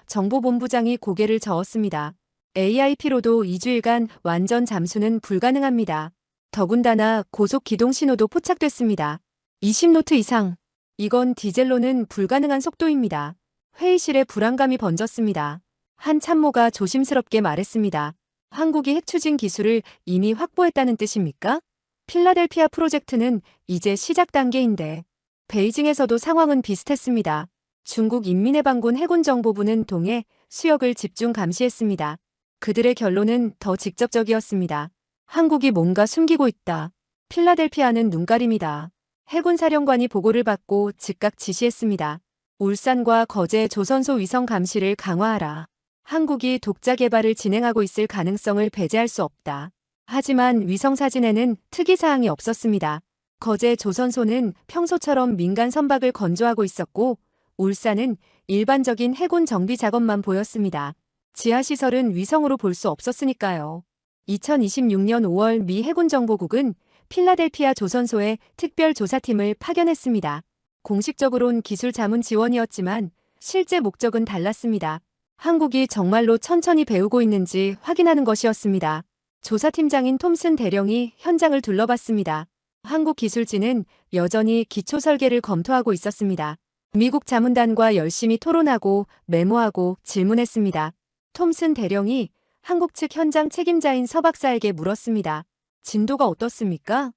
정보본부장이 고개를 저었습니다. AIP로도 2주일간 완전 잠수는 불가능합니다. 더군다나 고속 기동 신호도 포착됐습니다. 20노트 이상. 이건 디젤로는 불가능한 속도입니다. 회의실에 불안감이 번졌습니다. 한 참모가 조심스럽게 말했습니다. 한국이 핵 추진 기술을 이미 확보했다는 뜻입니까? 필라델피아 프로젝트는 이제 시작 단계인데 베이징에서도 상황은 비슷했습니다. 중국 인민해방군 해군정보부는 동해 수역을 집중 감시했습니다. 그들의 결론은 더 직접적이었습니다. 한국이 뭔가 숨기고 있다. 필라델피아는 눈가림이다. 해군사령관이 보고를 받고 즉각 지시했습니다. 울산과 거제 조선소 위성 감시를 강화하라. 한국이 독자 개발을 진행하고 있을 가능성을 배제할 수 없다. 하지만 위성사진에는 특이사항이 없었습니다. 거제 조선소는 평소처럼 민간 선박을 건조하고 있었고 울산은 일반적인 해군 정비 작업만 보였습니다. 지하시설은 위성으로 볼 수 없었으니까요. 2026년 5월 미 해군정보국은 필라델피아 조선소에 특별조사팀을 파견했습니다. 공식적으론 기술 자문 지원이었지만 실제 목적은 달랐습니다. 한국이 정말로 천천히 배우고 있는지 확인하는 것이었습니다. 조사팀장인 톰슨 대령이 현장을 둘러봤습니다. 한국 기술진은 여전히 기초 설계를 검토하고 있었습니다. 미국 자문단과 열심히 토론하고 메모하고 질문했습니다. 톰슨 대령이 한국 측 현장 책임자인 서 박사에게 물었습니다. 진도가 어떻습니까?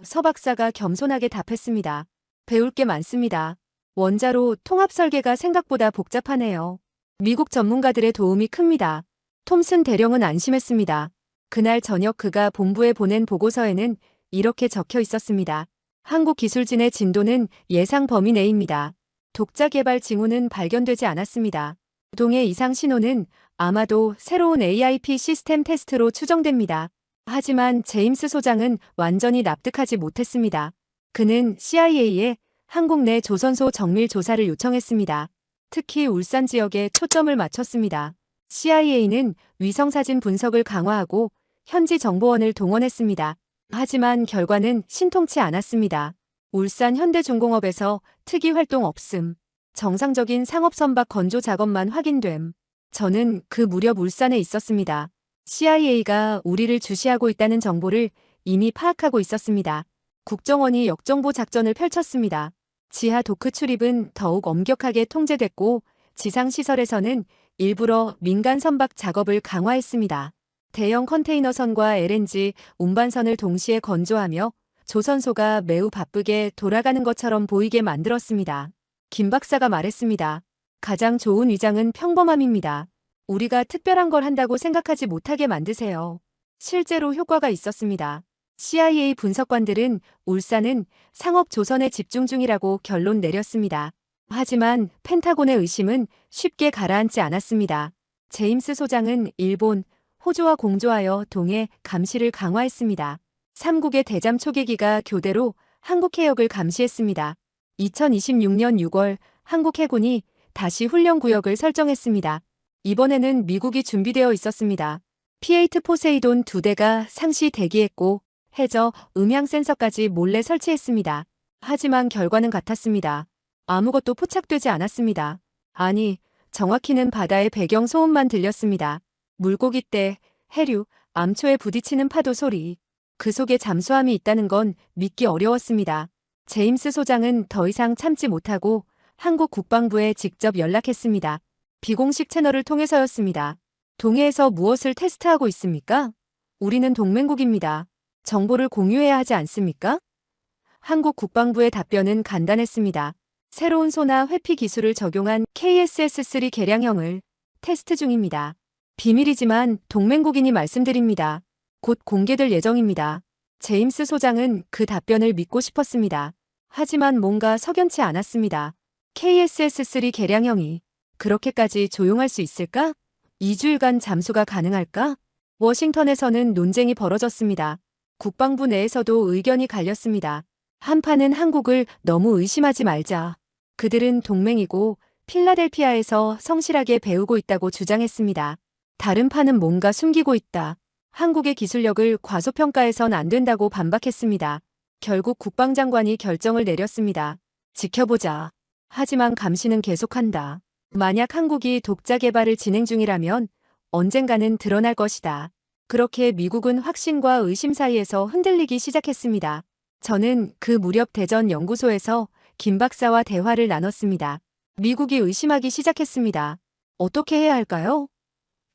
서 박사가 겸손하게 답했습니다. 배울 게 많습니다. 원자로 통합 설계가 생각보다 복잡하네요. 미국 전문가들의 도움이 큽니다. 톰슨 대령은 안심했습니다. 그날 저녁 그가 본부에 보낸 보고서에는 이렇게 적혀 있었습니다. 한국 기술진의 진도는 예상 범위 내입니다. 독자 개발 징후는 발견되지 않았습니다. 동해 이상 신호는 아마도 새로운 AIP 시스템 테스트로 추정됩니다. 하지만 제임스 소장은 완전히 납득하지 못했습니다. 그는 CIA에 한국 내 조선소 정밀 조사를 요청했습니다. 특히 울산 지역에 초점을 맞췄습니다. CIA는 위성사진 분석을 강화하고 현지 정보원을 동원했습니다. 하지만 결과는 신통치 않았습니다. 울산 현대중공업에서 특이 활동 없음. 정상적인 상업선박 건조 작업만 확인됨. 저는 그 무렵 울산에 있었습니다. CIA가 우리를 주시하고 있다는 정보를 이미 파악하고 있었습니다. 국정원이 역정보 작전을 펼쳤습니다. 지하 도크 출입은 더욱 엄격하게 통제됐고 지상시설에서는 일부러 민간 선박 작업을 강화했습니다. 대형 컨테이너선과 LNG 운반선을 동시에 건조하며 조선소가 매우 바쁘게 돌아가는 것처럼 보이게 만들었습니다. 김 박사가 말했습니다. 가장 좋은 위장은 평범함입니다. 우리가 특별한 걸 한다고 생각하지 못하게 만드세요. 실제로 효과가 있었습니다. CIA 분석관들은 울산은 상업 조선에 집중 중이라고 결론 내렸습니다. 하지만 펜타곤의 의심은 쉽게 가라앉지 않았습니다. 제임스 소장은 일본, 호주와 공조하여 동해 감시를 강화했습니다. 3국의 대잠 초계기가 교대로 한국 해역을 감시했습니다. 2026년 6월 한국 해군이 다시 훈련구역을 설정했습니다. 이번에는 미국이 준비되어 있었습니다. P8 포세이돈 2대가 상시 대기했고 해저 음향 센서까지 몰래 설치했습니다. 하지만 결과는 같았습니다. 아무것도 포착되지 않았습니다. 아니, 정확히는 바다의 배경 소음만 들렸습니다. 물고기 떼, 해류, 암초에 부딪히는 파도 소리. 그 속에 잠수함이 있다는 건 믿기 어려웠습니다. 제임스 소장은 더 이상 참지 못하고 한국 국방부에 직접 연락했습니다. 비공식 채널을 통해서였습니다. 동해에서 무엇을 테스트하고 있습니까? 우리는 동맹국입니다. 정보를 공유해야 하지 않습니까? 한국 국방부의 답변은 간단했습니다. 새로운 소나 회피 기술을 적용한 KSS-3 개량형을 테스트 중입니다. 비밀이지만 동맹국이니 말씀드립니다. 곧 공개될 예정입니다. 제임스 소장은 그 답변을 믿고 싶었습니다. 하지만 뭔가 석연치 않았습니다. KSS-3 개량형이 그렇게까지 조용할 수 있을까? 2주일간 잠수가 가능할까? 워싱턴에서는 논쟁이 벌어졌습니다. 국방부 내에서도 의견이 갈렸습니다. 한파는 한국을 너무 의심하지 말자. 그들은 동맹이고 필라델피아에서 성실하게 배우고 있다고 주장했습니다. 다른 파는 뭔가 숨기고 있다. 한국의 기술력을 과소평가해선 안 된다고 반박했습니다. 결국 국방장관이 결정을 내렸습니다. 지켜보자. 하지만 감시는 계속한다. 만약 한국이 독자 개발을 진행 중이라면 언젠가는 드러날 것이다. 그렇게 미국은 확신과 의심 사이에서 흔들리기 시작했습니다. 저는 그 무렵 대전 연구소에서 김 박사와 대화를 나눴습니다. 미국이 의심하기 시작했습니다. 어떻게 해야 할까요?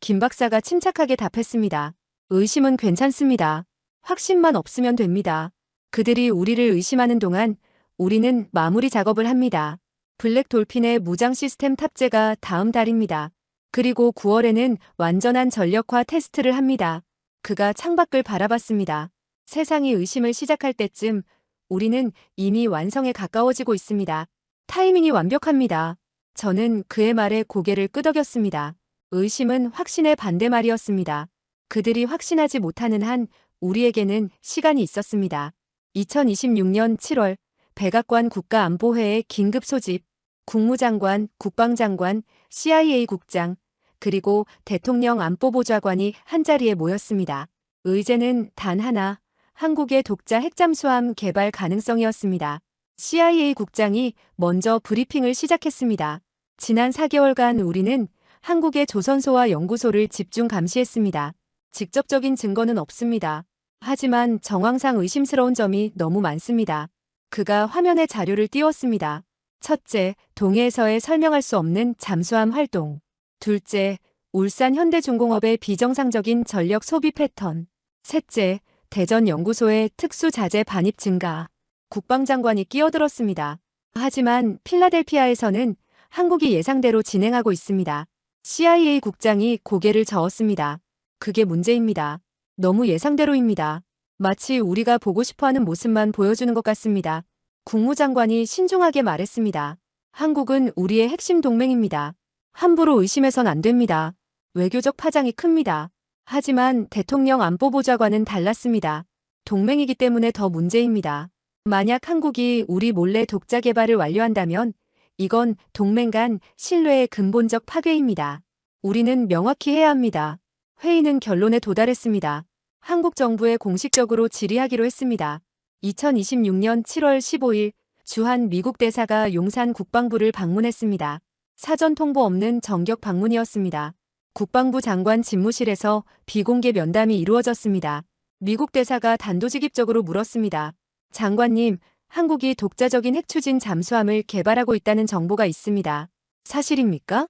김 박사가 침착하게 답했습니다. 의심은 괜찮습니다. 확신만 없으면 됩니다. 그들이 우리를 의심하는 동안 우리는 마무리 작업을 합니다. 블랙 돌핀의 무장 시스템 탑재가 다음 달입니다. 그리고 9월에는 완전한 전력화 테스트를 합니다. 그가 창밖을 바라봤습니다. 세상이 의심을 시작할 때쯤 우리는 이미 완성에 가까워지고 있습니다. 타이밍이 완벽합니다. 저는 그의 말에 고개를 끄덕였습니다. 의심은 확신의 반대말이었습니다. 그들이 확신하지 못하는 한 우리에게는 시간이 있었습니다. 2026년 7월 백악관 국가안보회의 긴급 소집, 국무장관, 국방장관, CIA 국장, 그리고 대통령 안보보좌관이 한자리에 모였습니다. 의제는 단 하나, 한국의 독자 핵잠수함 개발 가능성이었습니다. CIA 국장이 먼저 브리핑을 시작했습니다. 지난 4개월간 우리는 한국의 조선소와 연구소를 집중 감시했습니다. 직접적인 증거는 없습니다. 하지만 정황상 의심스러운 점이 너무 많습니다. 그가 화면에 자료를 띄웠습니다. 첫째, 동해에서의 설명할 수 없는 잠수함 활동. 둘째, 울산 현대중공업의 비정상적인 전력 소비 패턴. 셋째, 대전 연구소의 특수 자재 반입 증가. 국방장관이 끼어들었습니다. 하지만 필라델피아에서는 한국이 예상대로 진행하고 있습니다. CIA 국장이 고개를 저었습니다. 그게 문제입니다. 너무 예상대로입니다. 마치 우리가 보고 싶어하는 모습만 보여주는 것 같습니다. 국무장관이 신중하게 말했습니다. 한국은 우리의 핵심 동맹입니다. 함부로 의심해선 안 됩니다. 외교적 파장이 큽니다. 하지만 대통령 안보보좌관은 달랐습니다. 동맹이기 때문에 더 문제입니다. 만약 한국이 우리 몰래 독자 개발을 완료한다면 이건 동맹 간 신뢰의 근본적 파괴입니다. 우리는 명확히 해야 합니다. 회의는 결론에 도달했습니다. 한국 정부에 공식적으로 질의하기로 했습니다. 2026년 7월 15일 주한 미국 대사가 용산 국방부를 방문했습니다. 사전 통보 없는 정격 방문이었습니다. 국방부 장관 집무실에서 비공개 면담이 이루어졌습니다. 미국 대사가 단도직입적으로 물었습니다. 장관님, 한국이 독자적인 핵추진 잠수함을 개발하고 있다는 정보가 있습니다. 사실입니까?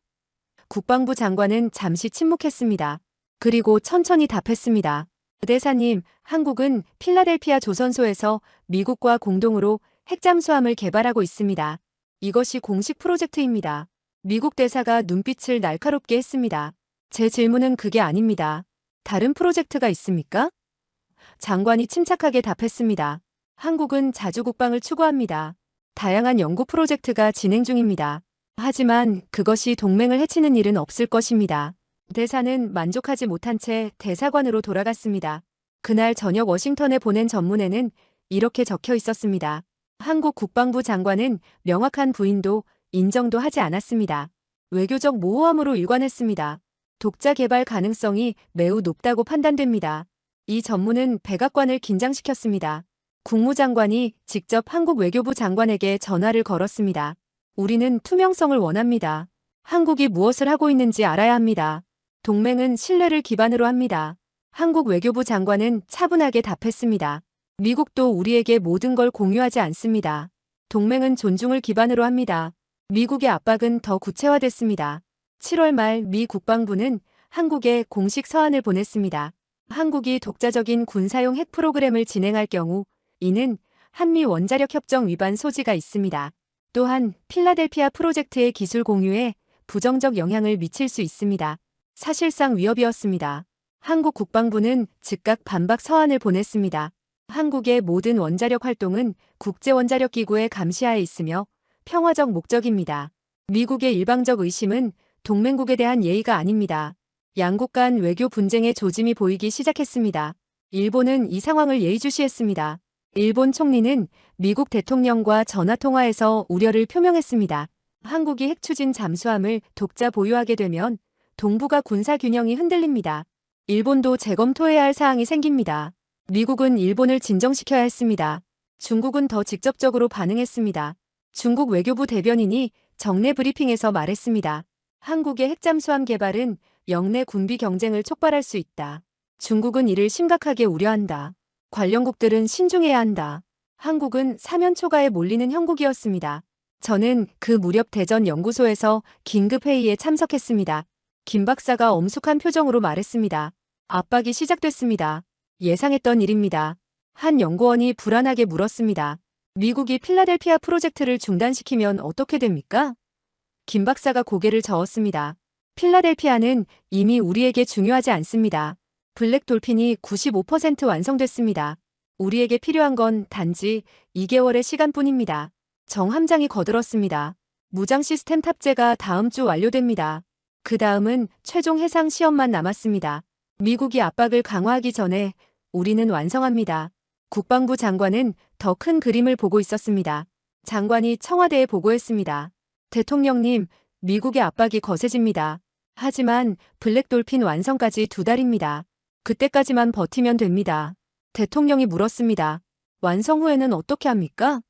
국방부 장관은 잠시 침묵했습니다. 그리고 천천히 답했습니다. 대사님, 한국은 필라델피아 조선소에서 미국과 공동으로 핵잠수함을 개발하고 있습니다. 이것이 공식 프로젝트입니다. 미국 대사가 눈빛을 날카롭게 했습니다. 제 질문은 그게 아닙니다. 다른 프로젝트가 있습니까? 장관이 침착하게 답했습니다. 한국은 자주국방을 추구합니다. 다양한 연구 프로젝트가 진행 중입니다. 하지만 그것이 동맹을 해치는 일은 없을 것입니다. 대사는 만족하지 못한 채 대사관으로 돌아갔습니다. 그날 저녁 워싱턴에 보낸 전문에는 이렇게 적혀 있었습니다. 한국 국방부 장관은 명확한 부인도 인정도 하지 않았습니다. 외교적 모호함으로 일관했습니다. 독자 개발 가능성이 매우 높다고 판단됩니다. 이 전문은 백악관을 긴장시켰습니다. 국무장관이 직접 한국 외교부 장관에게 전화를 걸었습니다. 우리는 투명성을 원합니다. 한국이 무엇을 하고 있는지 알아야 합니다. 동맹은 신뢰를 기반으로 합니다. 한국 외교부 장관은 차분하게 답했습니다. 미국도 우리에게 모든 걸 공유하지 않습니다. 동맹은 존중을 기반으로 합니다. 미국의 압박은 더 구체화됐습니다. 7월 말 미 국방부는 한국에 공식 서한을 보냈습니다. 한국이 독자적인 군사용 핵 프로그램을 진행할 경우 이는 한미 원자력 협정 위반 소지가 있습니다. 또한 필라델피아 프로젝트의 기술 공유에 부정적 영향을 미칠 수 있습니다. 사실상 위협이었습니다. 한국 국방부는 즉각 반박 서한을 보냈습니다. 한국의 모든 원자력 활동은 국제원자력기구의 감시하에 있으며 평화적 목적입니다. 미국의 일방적 의심은 동맹국에 대한 예의가 아닙니다. 양국 간 외교 분쟁의 조짐이 보이기 시작했습니다. 일본은 이 상황을 예의주시했습니다. 일본 총리는 미국 대통령과 전화통화에서 우려를 표명했습니다. 한국이 핵추진 잠수함을 독자 보유하게 되면 동북아 군사균형이 흔들립니다. 일본도 재검토해야 할 사항이 생깁니다. 미국은 일본을 진정시켜야 했습니다. 중국은 더 직접적으로 반응했습니다. 중국 외교부 대변인이 정례 브리핑에서 말했습니다. 한국의 핵잠수함 개발은 영내 군비 경쟁을 촉발할 수 있다. 중국은 이를 심각하게 우려한다. 관련국들은 신중해야 한다. 한국은 사면 초가에 몰리는 형국이었습니다. 저는 그 무렵 대전 연구소에서 긴급회의에 참석했습니다. 김 박사가 엄숙한 표정으로 말했습니다. 압박이 시작됐습니다. 예상했던 일입니다. 한 연구원이 불안하게 물었습니다. 미국이 필라델피아 프로젝트를 중단시키면 어떻게 됩니까? 김 박사가 고개를 저었습니다. 필라델피아는 이미 우리에게 중요하지 않습니다. 블랙 돌핀이 95% 완성됐습니다. 우리에게 필요한 건 단지 2개월의 시간뿐입니다. 정 함장이 거들었습니다. 무장 시스템 탑재가 다음 주 완료됩니다. 그 다음은 최종 해상 시험만 남았습니다. 미국이 압박을 강화하기 전에 우리는 완성합니다. 국방부 장관은 더 큰 그림을 보고 있었습니다. 장관이 청와대에 보고했습니다. 대통령님, 미국의 압박이 거세집니다. 하지만 블랙돌핀 완성까지 2달입니다. 그때까지만 버티면 됩니다. 대통령이 물었습니다. 완성 후에는 어떻게 합니까?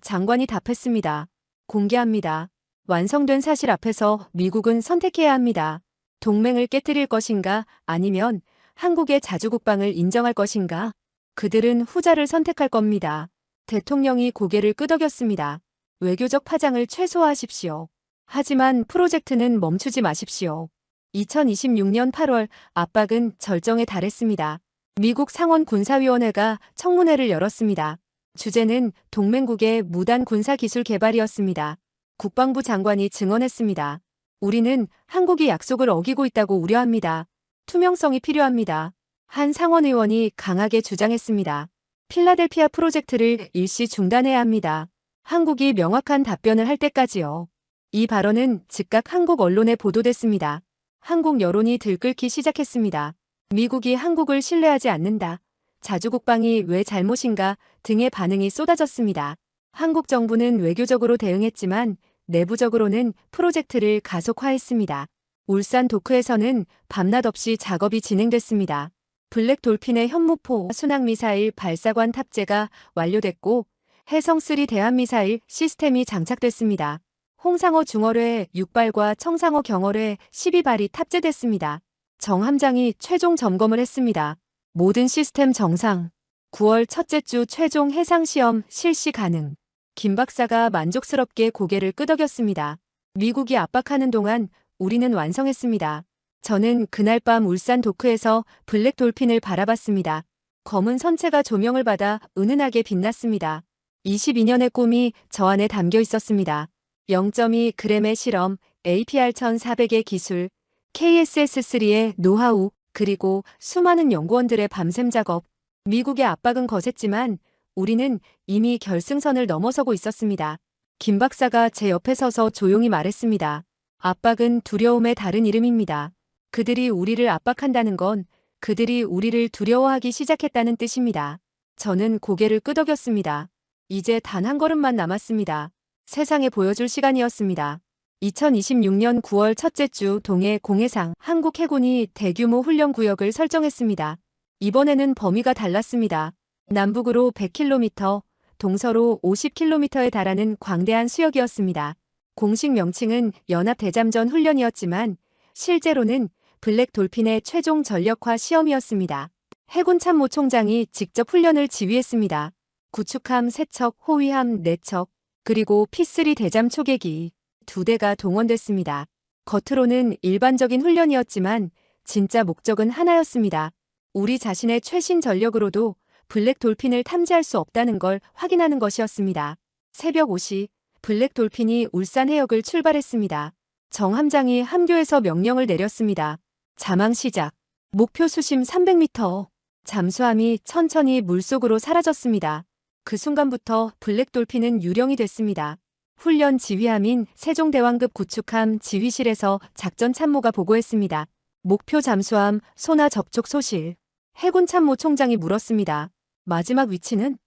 장관이 답했습니다. 공개합니다. 완성된 사실 앞에서 미국은 선택해야 합니다. 동맹을 깨뜨릴 것인가 아니면 한국의 자주국방을 인정할 것인가? 그들은 후자를 선택할 겁니다. 대통령이 고개를 끄덕였습니다. 외교적 파장을 최소화하십시오. 하지만 프로젝트는 멈추지 마십시오. 2026년 8월 압박은 절정에 달했습니다. 미국 상원 군사위원회가 청문회를 열었습니다. 주제는 동맹국의 무단 군사기술 개발이었습니다. 국방부 장관이 증언했습니다. 우리는 한국이 약속을 어기고 있다고 우려합니다. 투명성이 필요합니다. 한 상원의원이 강하게 주장했습니다. 필라델피아 프로젝트를 일시 중단해야 합니다. 한국이 명확한 답변을 할 때까지요. 이 발언은 즉각 한국 언론에 보도됐습니다. 한국 여론이 들끓기 시작했습니다. 미국이 한국을 신뢰하지 않는다. 자주국방이 왜 잘못인가 등의 반응이 쏟아졌습니다. 한국 정부는 외교적으로 대응했지만 내부적으로는 프로젝트를 가속화했습니다. 울산 도크에서는 밤낮 없이 작업이 진행됐습니다. 블랙 돌핀의 현무포 순항미사일 발사관 탑재가 완료됐고 해성3 대함미사일 시스템이 장착됐습니다. 홍상어 중어뢰 6발과 청상어 경어뢰 12발이 탑재됐습니다. 정 함장이 최종 점검을 했습니다. 모든 시스템 정상. 9월 첫째 주 최종 해상시험 실시 가능. 김 박사가 만족스럽게 고개를 끄덕였습니다. 미국이 압박하는 동안 우리는 완성했습니다. 저는 그날 밤 울산 도크에서 블랙 돌핀을 바라봤습니다. 검은 선체가 조명을 받아 은은하게 빛났습니다. 22년의 꿈이 저 안에 담겨 있었습니다. 0.2g의 실험, APR 1400의 기술, KSS-3의 노하우, 그리고 수많은 연구원들의 밤샘 작업. 미국의 압박은 거셌지만 우리는 이미 결승선을 넘어서고 있었습니다. 김 박사가 제 옆에 서서 조용히 말했습니다. 압박은 두려움의 다른 이름입니다. 그들이 우리를 압박한다는 건 그들이 우리를 두려워하기 시작했다는 뜻입니다. 저는 고개를 끄덕였습니다. 이제 단 한 걸음만 남았습니다. 세상에 보여줄 시간이었습니다. 2026년 9월 첫째 주 동해 공해상 한국 해군이 대규모 훈련 구역을 설정했습니다. 이번에는 범위가 달랐습니다. 남북으로 100km, 동서로 50km에 달하는 광대한 수역이었습니다. 공식 명칭은 연합대잠전 훈련이었지만 실제로는 블랙 돌핀의 최종 전력화 시험이었습니다. 해군 참모총장이 직접 훈련을 지휘했습니다. 구축함 3척, 호위함 4척, 그리고 P3 대잠 초계기 2대가 동원됐습니다. 겉으로는 일반적인 훈련이었지만 진짜 목적은 하나였습니다. 우리 자신의 최신 전력으로도 블랙 돌핀을 탐지할 수 없다는 걸 확인하는 것이었습니다. 새벽 5시 블랙 돌핀이 울산 해역을 출발했습니다. 정 함장이 함교에서 명령을 내렸습니다. 자망 시작. 목표 수심 300m. 잠수함이 천천히 물속으로 사라졌습니다. 그 순간부터 블랙 돌핀은 유령이 됐습니다. 훈련 지휘함인 세종대왕급 구축함 지휘실에서 작전 참모가 보고했습니다. 목표 잠수함 소나 접촉 소실. 해군 참모 총장이 물었습니다. 마지막 위치는?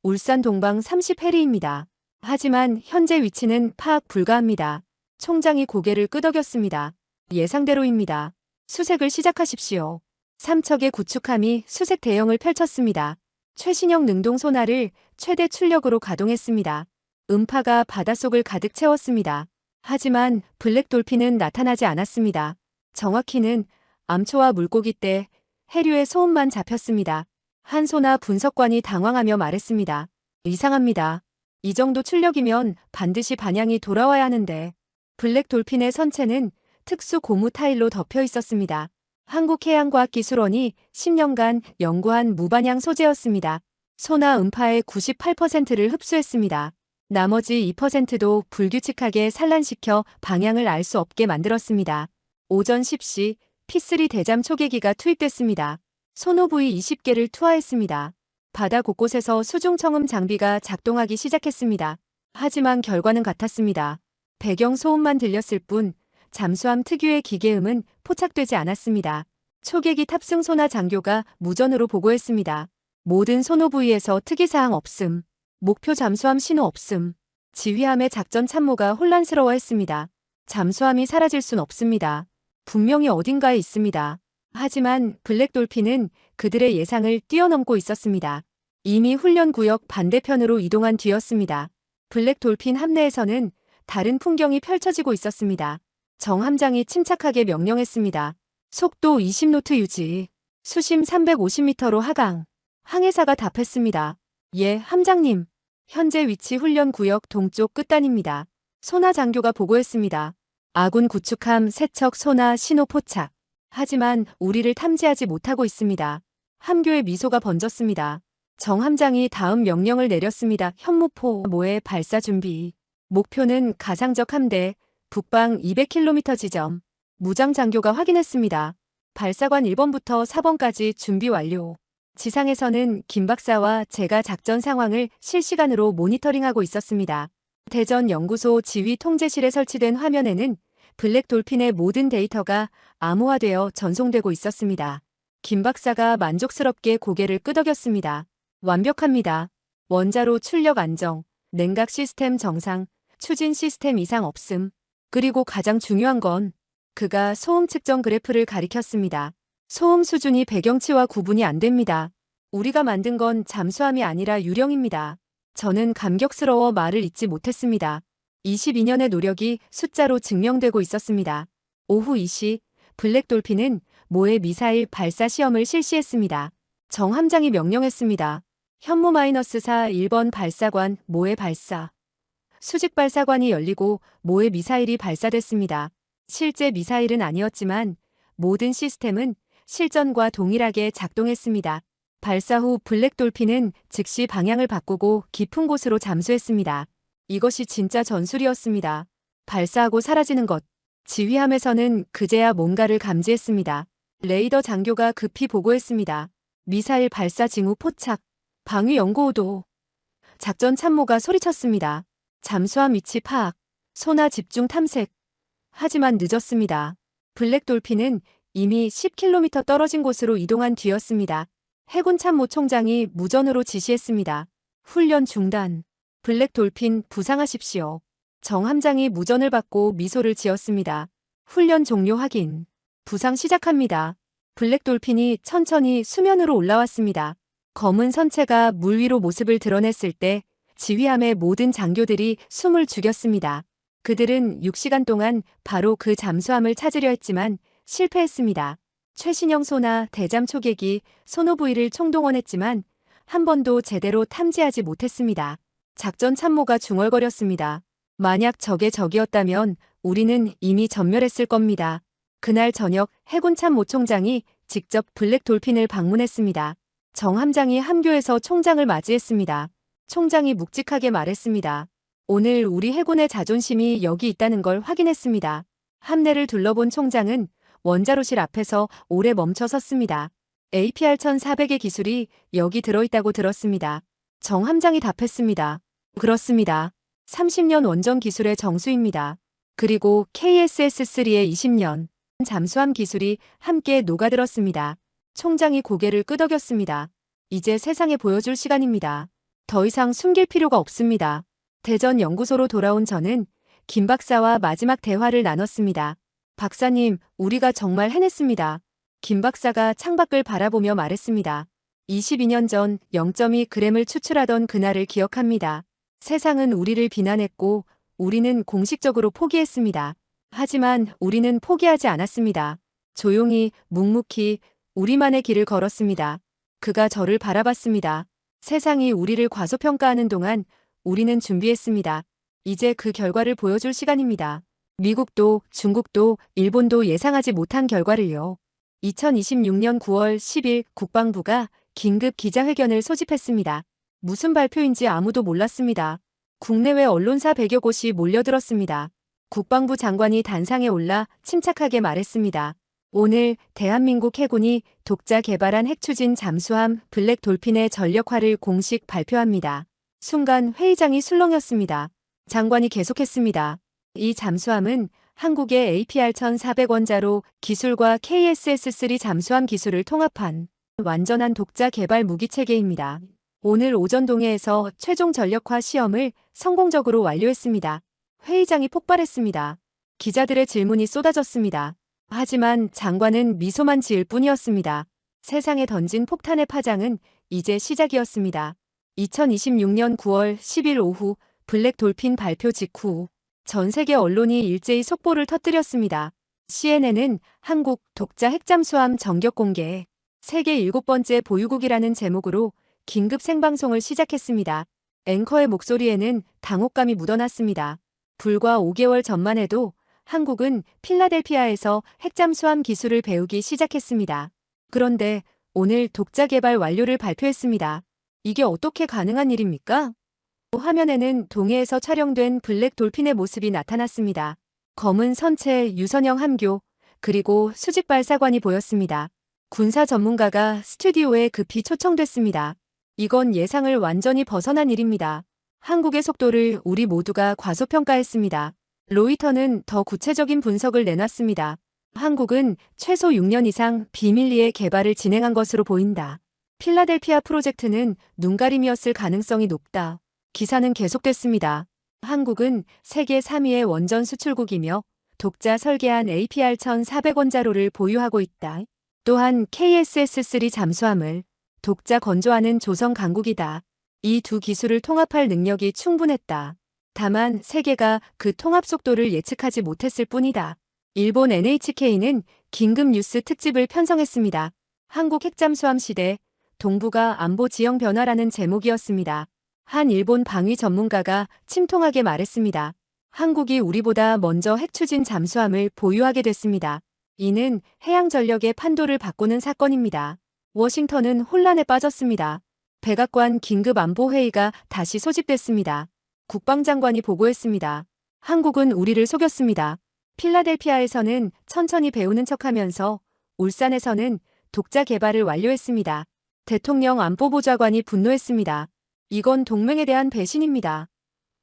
울산 동방 30해리입니다. 하지만 현재 위치는 파악 불가합니다. 총장이 고개를 끄덕였습니다. 예상대로입니다. 수색을 시작하십시오. 3척의 구축함이 수색 대형을 펼쳤습니다. 최신형 능동 소나를 최대 출력으로 가동했습니다. 음파가 바닷속을 가득 채웠습니다. 하지만 블랙 돌핀은 나타나지 않았습니다. 정확히는 암초와 물고기 때 해류의 소음만 잡혔습니다. 한 소나 분석관이 당황하며 말했습니다. 이상합니다. 이 정도 출력이면 반드시 반향이 돌아와야 하는데. 블랙 돌핀의 선체는 특수 고무 타일로 덮여 있었습니다. 한국해양과학기술원이 10년간 연구한 무반향 소재였습니다. 소나 음파의 98%를 흡수했습니다. 나머지 2%도 불규칙하게 산란시켜 방향을 알 수 없게 만들었습니다. 오전 10시 P3 대잠 초계기가 투입됐습니다. 소노부이 20개를 투하했습니다. 바다 곳곳에서 수중청음 장비가 작동하기 시작했습니다. 하지만 결과는 같았습니다. 배경 소음만 들렸을 뿐 잠수함 특유의 기계음은 포착되지 않았습니다. 초계기 탑승 소나 장교가 무전으로 보고했습니다. 모든 소노부위에서 특이사항 없음. 목표 잠수함 신호 없음. 지휘함의 작전 참모가 혼란스러워했습니다. 잠수함이 사라질 순 없습니다. 분명히 어딘가에 있습니다. 하지만 블랙 돌핀은 그들의 예상을 뛰어넘고 있었습니다. 이미 훈련구역 반대편으로 이동한 뒤였습니다. 블랙 돌핀 함내에서는 다른 풍경이 펼쳐지고 있었습니다. 정 함장이 침착하게 명령했습니다. 속도 20노트 유지. 수심 350m로 하강. 항해사가 답했습니다. 예, 함장님. 현재 위치 훈련구역 동쪽 끝단입니다. 소나 장교가 보고했습니다. 아군 구축함 3척 소나 신호 포착. 하지만 우리를 탐지하지 못하고 있습니다. 함교의 미소가 번졌습니다. 정 함장이 다음 명령을 내렸습니다. 현무포 모의 발사 준비. 목표는 가상적 함대, 북방 200km 지점. 무장 장교가 확인했습니다. 발사관 1번부터 4번까지 준비 완료. 지상에서는 김 박사와 제가 작전 상황을 실시간으로 모니터링하고 있었습니다. 대전 연구소 지휘 통제실에 설치된 화면에는 블랙 돌핀의 모든 데이터가 암호화되어 전송되고 있었습니다. 김 박사가 만족스럽게 고개를 끄덕였습니다. 완벽합니다. 원자로 출력 안정, 냉각 시스템 정상, 추진 시스템 이상 없음. 그리고 가장 중요한 건 그가 소음 측정 그래프를 가리켰습니다. 소음 수준이 배경치와 구분이 안 됩니다. 우리가 만든 건 잠수함이 아니라 유령입니다. 저는 감격스러워 말을 잇지 못했습니다. 22년의 노력이 숫자로 증명되고 있었습니다. 오후 2시 블랙돌핀은 모의 미사일 발사 시험을 실시했습니다. 정 함장이 명령했습니다. 현무 -4 1번 발사관 모의 발사. 수직 발사관이 열리고 모의 미사일이 발사됐습니다. 실제 미사일은 아니었지만 모든 시스템은 실전과 동일하게 작동했습니다. 발사 후 블랙돌핀은 즉시 방향을 바꾸고 깊은 곳으로 잠수했습니다. 이것이 진짜 전술이었습니다. 발사하고 사라지는 것. 지휘함에서는 그제야 뭔가를 감지했습니다. 레이더 장교가 급히 보고했습니다. 미사일 발사 징후 포착. 방위 연구호도. 작전 참모가 소리쳤습니다. 잠수함 위치 파악. 소나 집중 탐색. 하지만 늦었습니다. 블랙돌핀은 이미 10km 떨어진 곳으로 이동한 뒤였습니다. 해군 참모 총장이 무전으로 지시했습니다. 훈련 중단. 블랙돌핀 부상하십시오. 정 함장이 무전을 받고 미소를 지었습니다. 훈련 종료 확인. 부상 시작합니다. 블랙돌핀이 천천히 수면으로 올라왔습니다. 검은 선체가 물 위로 모습을 드러냈을 때 지휘함의 모든 장교들이 숨을 죽였습니다. 그들은 6시간 동안 바로 그 잠수함을 찾으려 했지만 실패했습니다. 최신형 소나 대잠 초계기, 소노부이를 총동원했지만 한 번도 제대로 탐지하지 못했습니다. 작전 참모가 중얼거렸습니다. 만약 적의 적이었다면 우리는 이미 전멸했을 겁니다. 그날 저녁 해군 참모총장이 직접 블랙돌핀을 방문했습니다. 정 함장이 함교에서 총장을 맞이했습니다. 총장이 묵직하게 말했습니다. 오늘 우리 해군의 자존심이 여기 있다는 걸 확인했습니다. 함대를 둘러본 총장은 원자로실 앞에서 오래 멈춰 섰습니다. APR-1400의 기술이 여기 들어있다고 들었습니다. 정 함장이 답했습니다. 그렇습니다. 30년 원전 기술의 정수입니다. 그리고 KSS-3의 20년 잠수함 기술이 함께 녹아들었습니다. 총장이 고개를 끄덕였습니다. 이제 세상에 보여줄 시간입니다. 더 이상 숨길 필요가 없습니다. 대전 연구소로 돌아온 저는 김 박사와 마지막 대화를 나눴습니다. 박사님, 우리가 정말 해냈습니다. 김 박사가 창밖을 바라보며 말했습니다. 22년 전 0.2g을 추출하던 그날을 기억합니다. 세상은 우리를 비난했고 우리는 공식적으로 포기했습니다. 하지만 우리는 포기하지 않았습니다. 조용히 묵묵히 우리만의 길을 걸었습니다. 그가 저를 바라봤습니다. 세상이 우리를 과소평가하는 동안 우리는 준비했습니다. 이제 그 결과를 보여줄 시간입니다. 미국도 중국도 일본도 예상하지 못한 결과를요. 2026년 9월 10일 국방부가 긴급 기자회견을 소집했습니다. 무슨 발표인지 아무도 몰랐습니다. 국내외 언론사 100여 곳이 몰려들었습니다. 국방부 장관이 단상에 올라 침착하게 말했습니다. 오늘 대한민국 해군이 독자 개발한 핵추진 잠수함 블랙돌핀의 전력화를 공식 발표합니다. 순간 회의장이 술렁였습니다. 장관이 계속했습니다. 이 잠수함은 한국의 APR-1400원자로 기술과 KSS-3 잠수함 기술을 통합한 완전한 독자 개발 무기체계입니다. 오늘 오전 동해에서 최종 전력화 시험을 성공적으로 완료했습니다. 회의장이 폭발했습니다. 기자들의 질문이 쏟아졌습니다. 하지만 장관은 미소만 지을 뿐이었습니다. 세상에 던진 폭탄의 파장은 이제 시작이었습니다. 2026년 9월 10일 오후 블랙돌핀 발표 직후 전 세계 언론이 일제히 속보를 터뜨렸습니다. CNN은 한국 독자 핵잠수함 전격 공개 세계 7번째 보유국이라는 제목으로 긴급 생방송을 시작했습니다. 앵커의 목소리에는 당혹감이 묻어났습니다. 불과 5개월 전만 해도 한국은 필라델피아에서 핵잠수함 기술을 배우기 시작했습니다. 그런데 오늘 독자 개발 완료를 발표했습니다. 이게 어떻게 가능한 일입니까? 화면에는 동해에서 촬영된 블랙돌핀의 모습이 나타났습니다. 검은 선체 유선형 함교, 그리고 수직 발사관이 보였습니다. 군사 전문가가 스튜디오에 급히 초청됐습니다. 이건 예상을 완전히 벗어난 일입니다. 한국의 속도를 우리 모두가 과소평가했습니다. 로이터는 더 구체적인 분석을 내놨습니다. 한국은 최소 6년 이상 비밀리에 개발을 진행한 것으로 보인다. 필라델피아 프로젝트는 눈가림이었을 가능성이 높다. 기사는 계속됐습니다. 한국은 세계 3위의 원전 수출국이며 독자 설계한 APR-1400원자로를 보유하고 있다. 또한 KSS-3 잠수함을 독자 건조하는 조선 강국이다. 이 두 기술을 통합할 능력이 충분했다. 다만 세계가 그 통합 속도를 예측하지 못했을 뿐이다. 일본 NHK는 긴급 뉴스 특집을 편성했습니다. 한국 핵잠수함 시대, 동북아 안보 지형 변화라는 제목이었습니다. 한 일본 방위 전문가가 침통하게 말했습니다. 한국이 우리보다 먼저 핵추진 잠수함을 보유하게 됐습니다. 이는 해양 전력의 판도를 바꾸는 사건입니다. 워싱턴은 혼란에 빠졌습니다. 백악관 긴급 안보회의가 다시 소집됐습니다. 국방장관이 보고했습니다. 한국은 우리를 속였습니다. 필라델피아에서는 천천히 배우는 척하면서 울산에서는 독자 개발을 완료했습니다. 대통령 안보보좌관이 분노했습니다. 이건 동맹에 대한 배신입니다.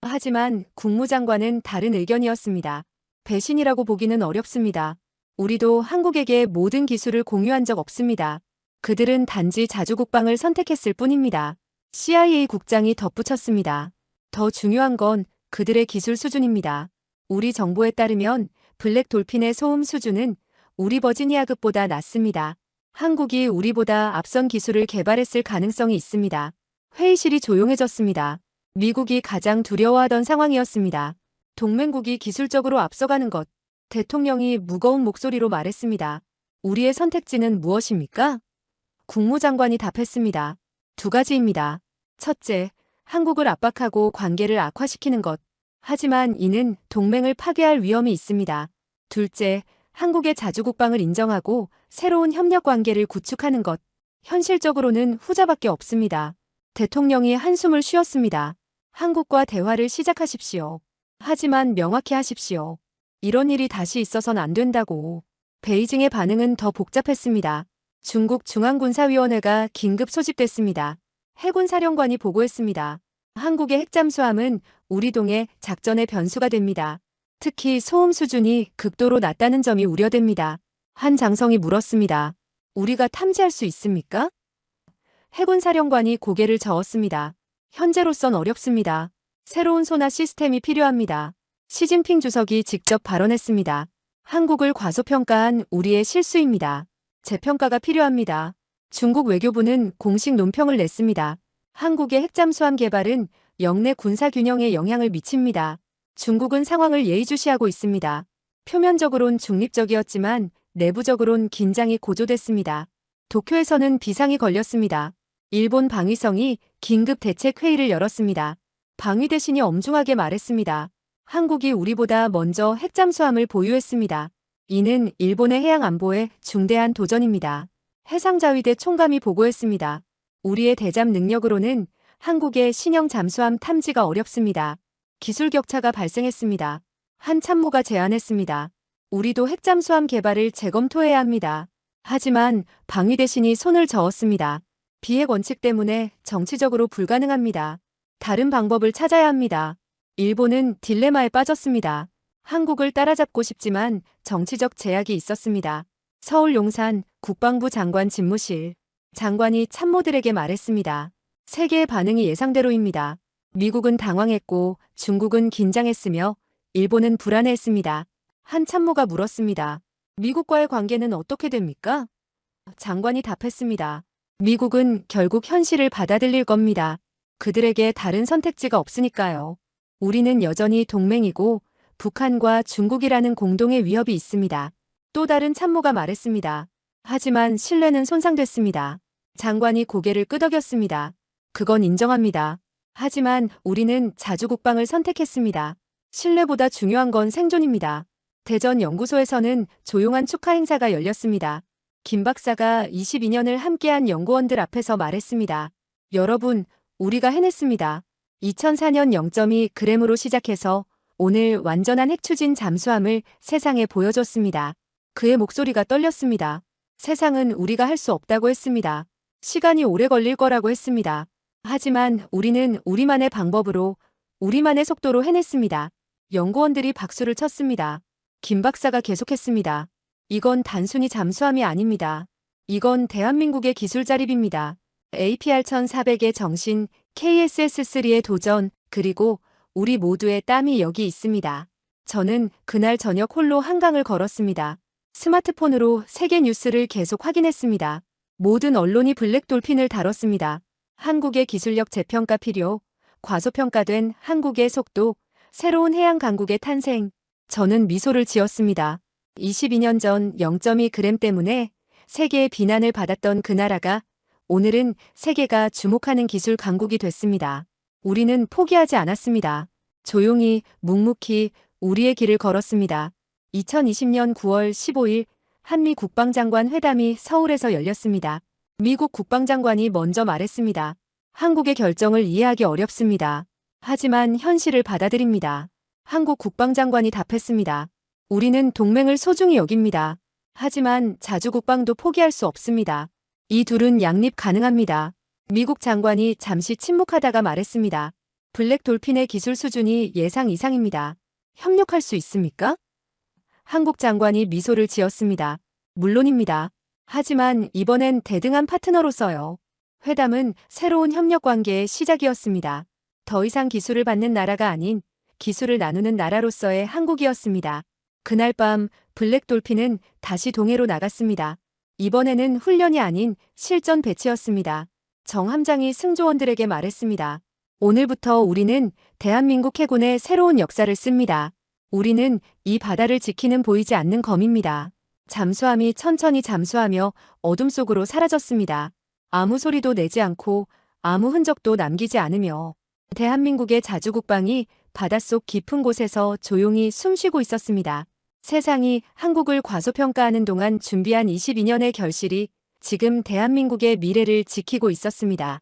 하지만 국무장관은 다른 의견이었습니다. 배신이라고 보기는 어렵습니다. 우리도 한국에게 모든 기술을 공유한 적 없습니다. 그들은 단지 자주국방을 선택했을 뿐입니다. CIA 국장이 덧붙였습니다. 더 중요한 건 그들의 기술 수준입니다. 우리 정보에 따르면 블랙 돌핀의 소음 수준은 우리 버지니아급보다 낮습니다. 한국이 우리보다 앞선 기술을 개발했을 가능성이 있습니다. 회의실이 조용해졌습니다. 미국이 가장 두려워하던 상황이었습니다. 동맹국이 기술적으로 앞서가는 것. 대통령이 무거운 목소리로 말했습니다. 우리의 선택지는 무엇입니까? 국무장관이 답했습니다. 두 가지입니다. 첫째, 한국을 압박하고 관계를 악화시키는 것. 하지만 이는 동맹을 파괴할 위험이 있습니다. 둘째, 한국의 자주국방을 인정하고 새로운 협력 관계를 구축하는 것. 현실적으로는 후자밖에 없습니다. 대통령이 한숨을 쉬었습니다. 한국과 대화를 시작하십시오. 하지만 명확히 하십시오. 이런 일이 다시 있어선 안 된다고. 베이징의 반응은 더 복잡했습니다. 중국 중앙군사위원회가 긴급 소집됐습니다. 해군사령관이 보고했습니다. 한국의 핵잠수함은 우리 동해 작전의 변수가 됩니다. 특히 소음 수준이 극도로 낮다는 점이 우려됩니다. 한 장성이 물었습니다. 우리가 탐지할 수 있습니까? 해군사령관이 고개를 저었습니다. 현재로선 어렵습니다. 새로운 소나 시스템이 필요합니다. 시진핑 주석이 직접 발언했습니다. 한국을 과소평가한 우리의 실수입니다. 재평가가 필요합니다. 중국 외교부는 공식 논평을 냈습니다. 한국의 핵잠수함 개발은 영내 군사 균형에 영향을 미칩니다. 중국은 상황을 예의주시하고 있습니다. 표면적으론 중립적이었지만 내부적으론 긴장이 고조됐습니다. 도쿄에서는 비상이 걸렸습니다. 일본 방위성이 긴급 대책 회의를 열었습니다. 방위대신이 엄중하게 말했습니다. 한국이 우리보다 먼저 핵잠수함을 보유했습니다. 이는 일본의 해양 안보에 중대한 도전입니다. 해상자위대 총감이 보고했습니다. 우리의 대잠 능력으로는 한국의 신형 잠수함 탐지가 어렵습니다. 기술 격차가 발생했습니다. 한 참모가 제안했습니다. 우리도 핵잠수함 개발을 재검토해야 합니다. 하지만 방위대신이 손을 저었습니다. 비핵 원칙 때문에 정치적으로 불가능합니다. 다른 방법을 찾아야 합니다. 일본은 딜레마에 빠졌습니다. 한국을 따라잡고 싶지만 정치적 제약이 있었습니다. 서울 용산 국방부 장관 집무실. 장관이 참모들에게 말했습니다. 세계의 반응이 예상대로입니다. 미국은 당황했고 중국은 긴장했으며 일본은 불안해했습니다. 한 참모가 물었습니다. 미국과의 관계는 어떻게 됩니까? 장관이 답했습니다. 미국은 결국 현실을 받아들일 겁니다. 그들에게 다른 선택지가 없으니까요. 우리는 여전히 동맹이고 북한과 중국이라는 공동의 위협이 있습니다. 또 다른 참모가 말했습니다. 하지만 신뢰는 손상됐습니다. 장관이 고개를 끄덕였습니다. 그건 인정합니다. 하지만 우리는 자주국방을 선택했습니다. 신뢰보다 중요한 건 생존입니다. 대전 연구소에서는 조용한 축하 행사가 열렸습니다. 김 박사가 22년을 함께한 연구원들 앞에서 말했습니다. 여러분, 우리가 해냈습니다. 2004년 0.2g으로 시작해서 오늘 완전한 핵추진 잠수함을 세상에 보여줬습니다. 그의 목소리가 떨렸습니다. 세상은 우리가 할 수 없다고 했습니다. 시간이 오래 걸릴 거라고 했습니다. 하지만 우리는 우리만의 방법으로, 우리만의 속도로 해냈습니다. 연구원들이 박수를 쳤습니다. 김 박사가 계속했습니다. 이건 단순히 잠수함이 아닙니다. 이건 대한민국의 기술 자립입니다. APR 1400의 정신, KSS-3의 도전, 그리고 우리 모두의 땀이 여기 있습니다. 저는 그날 저녁 홀로 한강을 걸었습니다. 스마트폰으로 세계 뉴스를 계속 확인했습니다. 모든 언론이 블랙돌핀을 다뤘습니다. 한국의 기술력 재평가 필요, 과소평가된 한국의 속도, 새로운 해양 강국의 탄생. 저는 미소를 지었습니다. 22년 전 0.2g 때문에 세계의 비난을 받았던 그 나라가 오늘은 세계가 주목하는 기술 강국이 됐습니다. 우리는 포기하지 않았습니다. 조용히, 묵묵히 우리의 길을 걸었습니다. 2020년 9월 15일 한미 국방장관 회담이 서울에서 열렸습니다. 미국 국방장관이 먼저 말했습니다. 한국의 결정을 이해하기 어렵습니다. 하지만 현실을 받아들입니다. 한국 국방장관이 답했습니다. 우리는 동맹을 소중히 여깁니다. 하지만 자주국방도 포기할 수 없습니다. 이 둘은 양립 가능합니다. 미국 장관이 잠시 침묵하다가 말했습니다. 블랙돌핀의 기술 수준이 예상 이상입니다. 협력할 수 있습니까? 한국 장관이 미소를 지었습니다. 물론입니다. 하지만 이번엔 대등한 파트너로서요. 회담은 새로운 협력 관계의 시작이었습니다. 더 이상 기술을 받는 나라가 아닌 기술을 나누는 나라로서의 한국이었습니다. 그날 밤 블랙돌핀은 다시 동해로 나갔습니다. 이번에는 훈련이 아닌 실전 배치였습니다. 정 함장이 승조원들에게 말했습니다. 오늘부터 우리는 대한민국 해군의 새로운 역사를 씁니다. 우리는 이 바다를 지키는 보이지 않는 검입니다. 잠수함이 천천히 잠수하며 어둠 속으로 사라졌습니다. 아무 소리도 내지 않고 아무 흔적도 남기지 않으며 대한민국의 자주국방이 바닷속 깊은 곳에서 조용히 숨쉬고 있었습니다. 세상이 한국을 과소평가하는 동안 준비한 22년의 결실이 지금 대한민국의 미래를 지키고 있었습니다.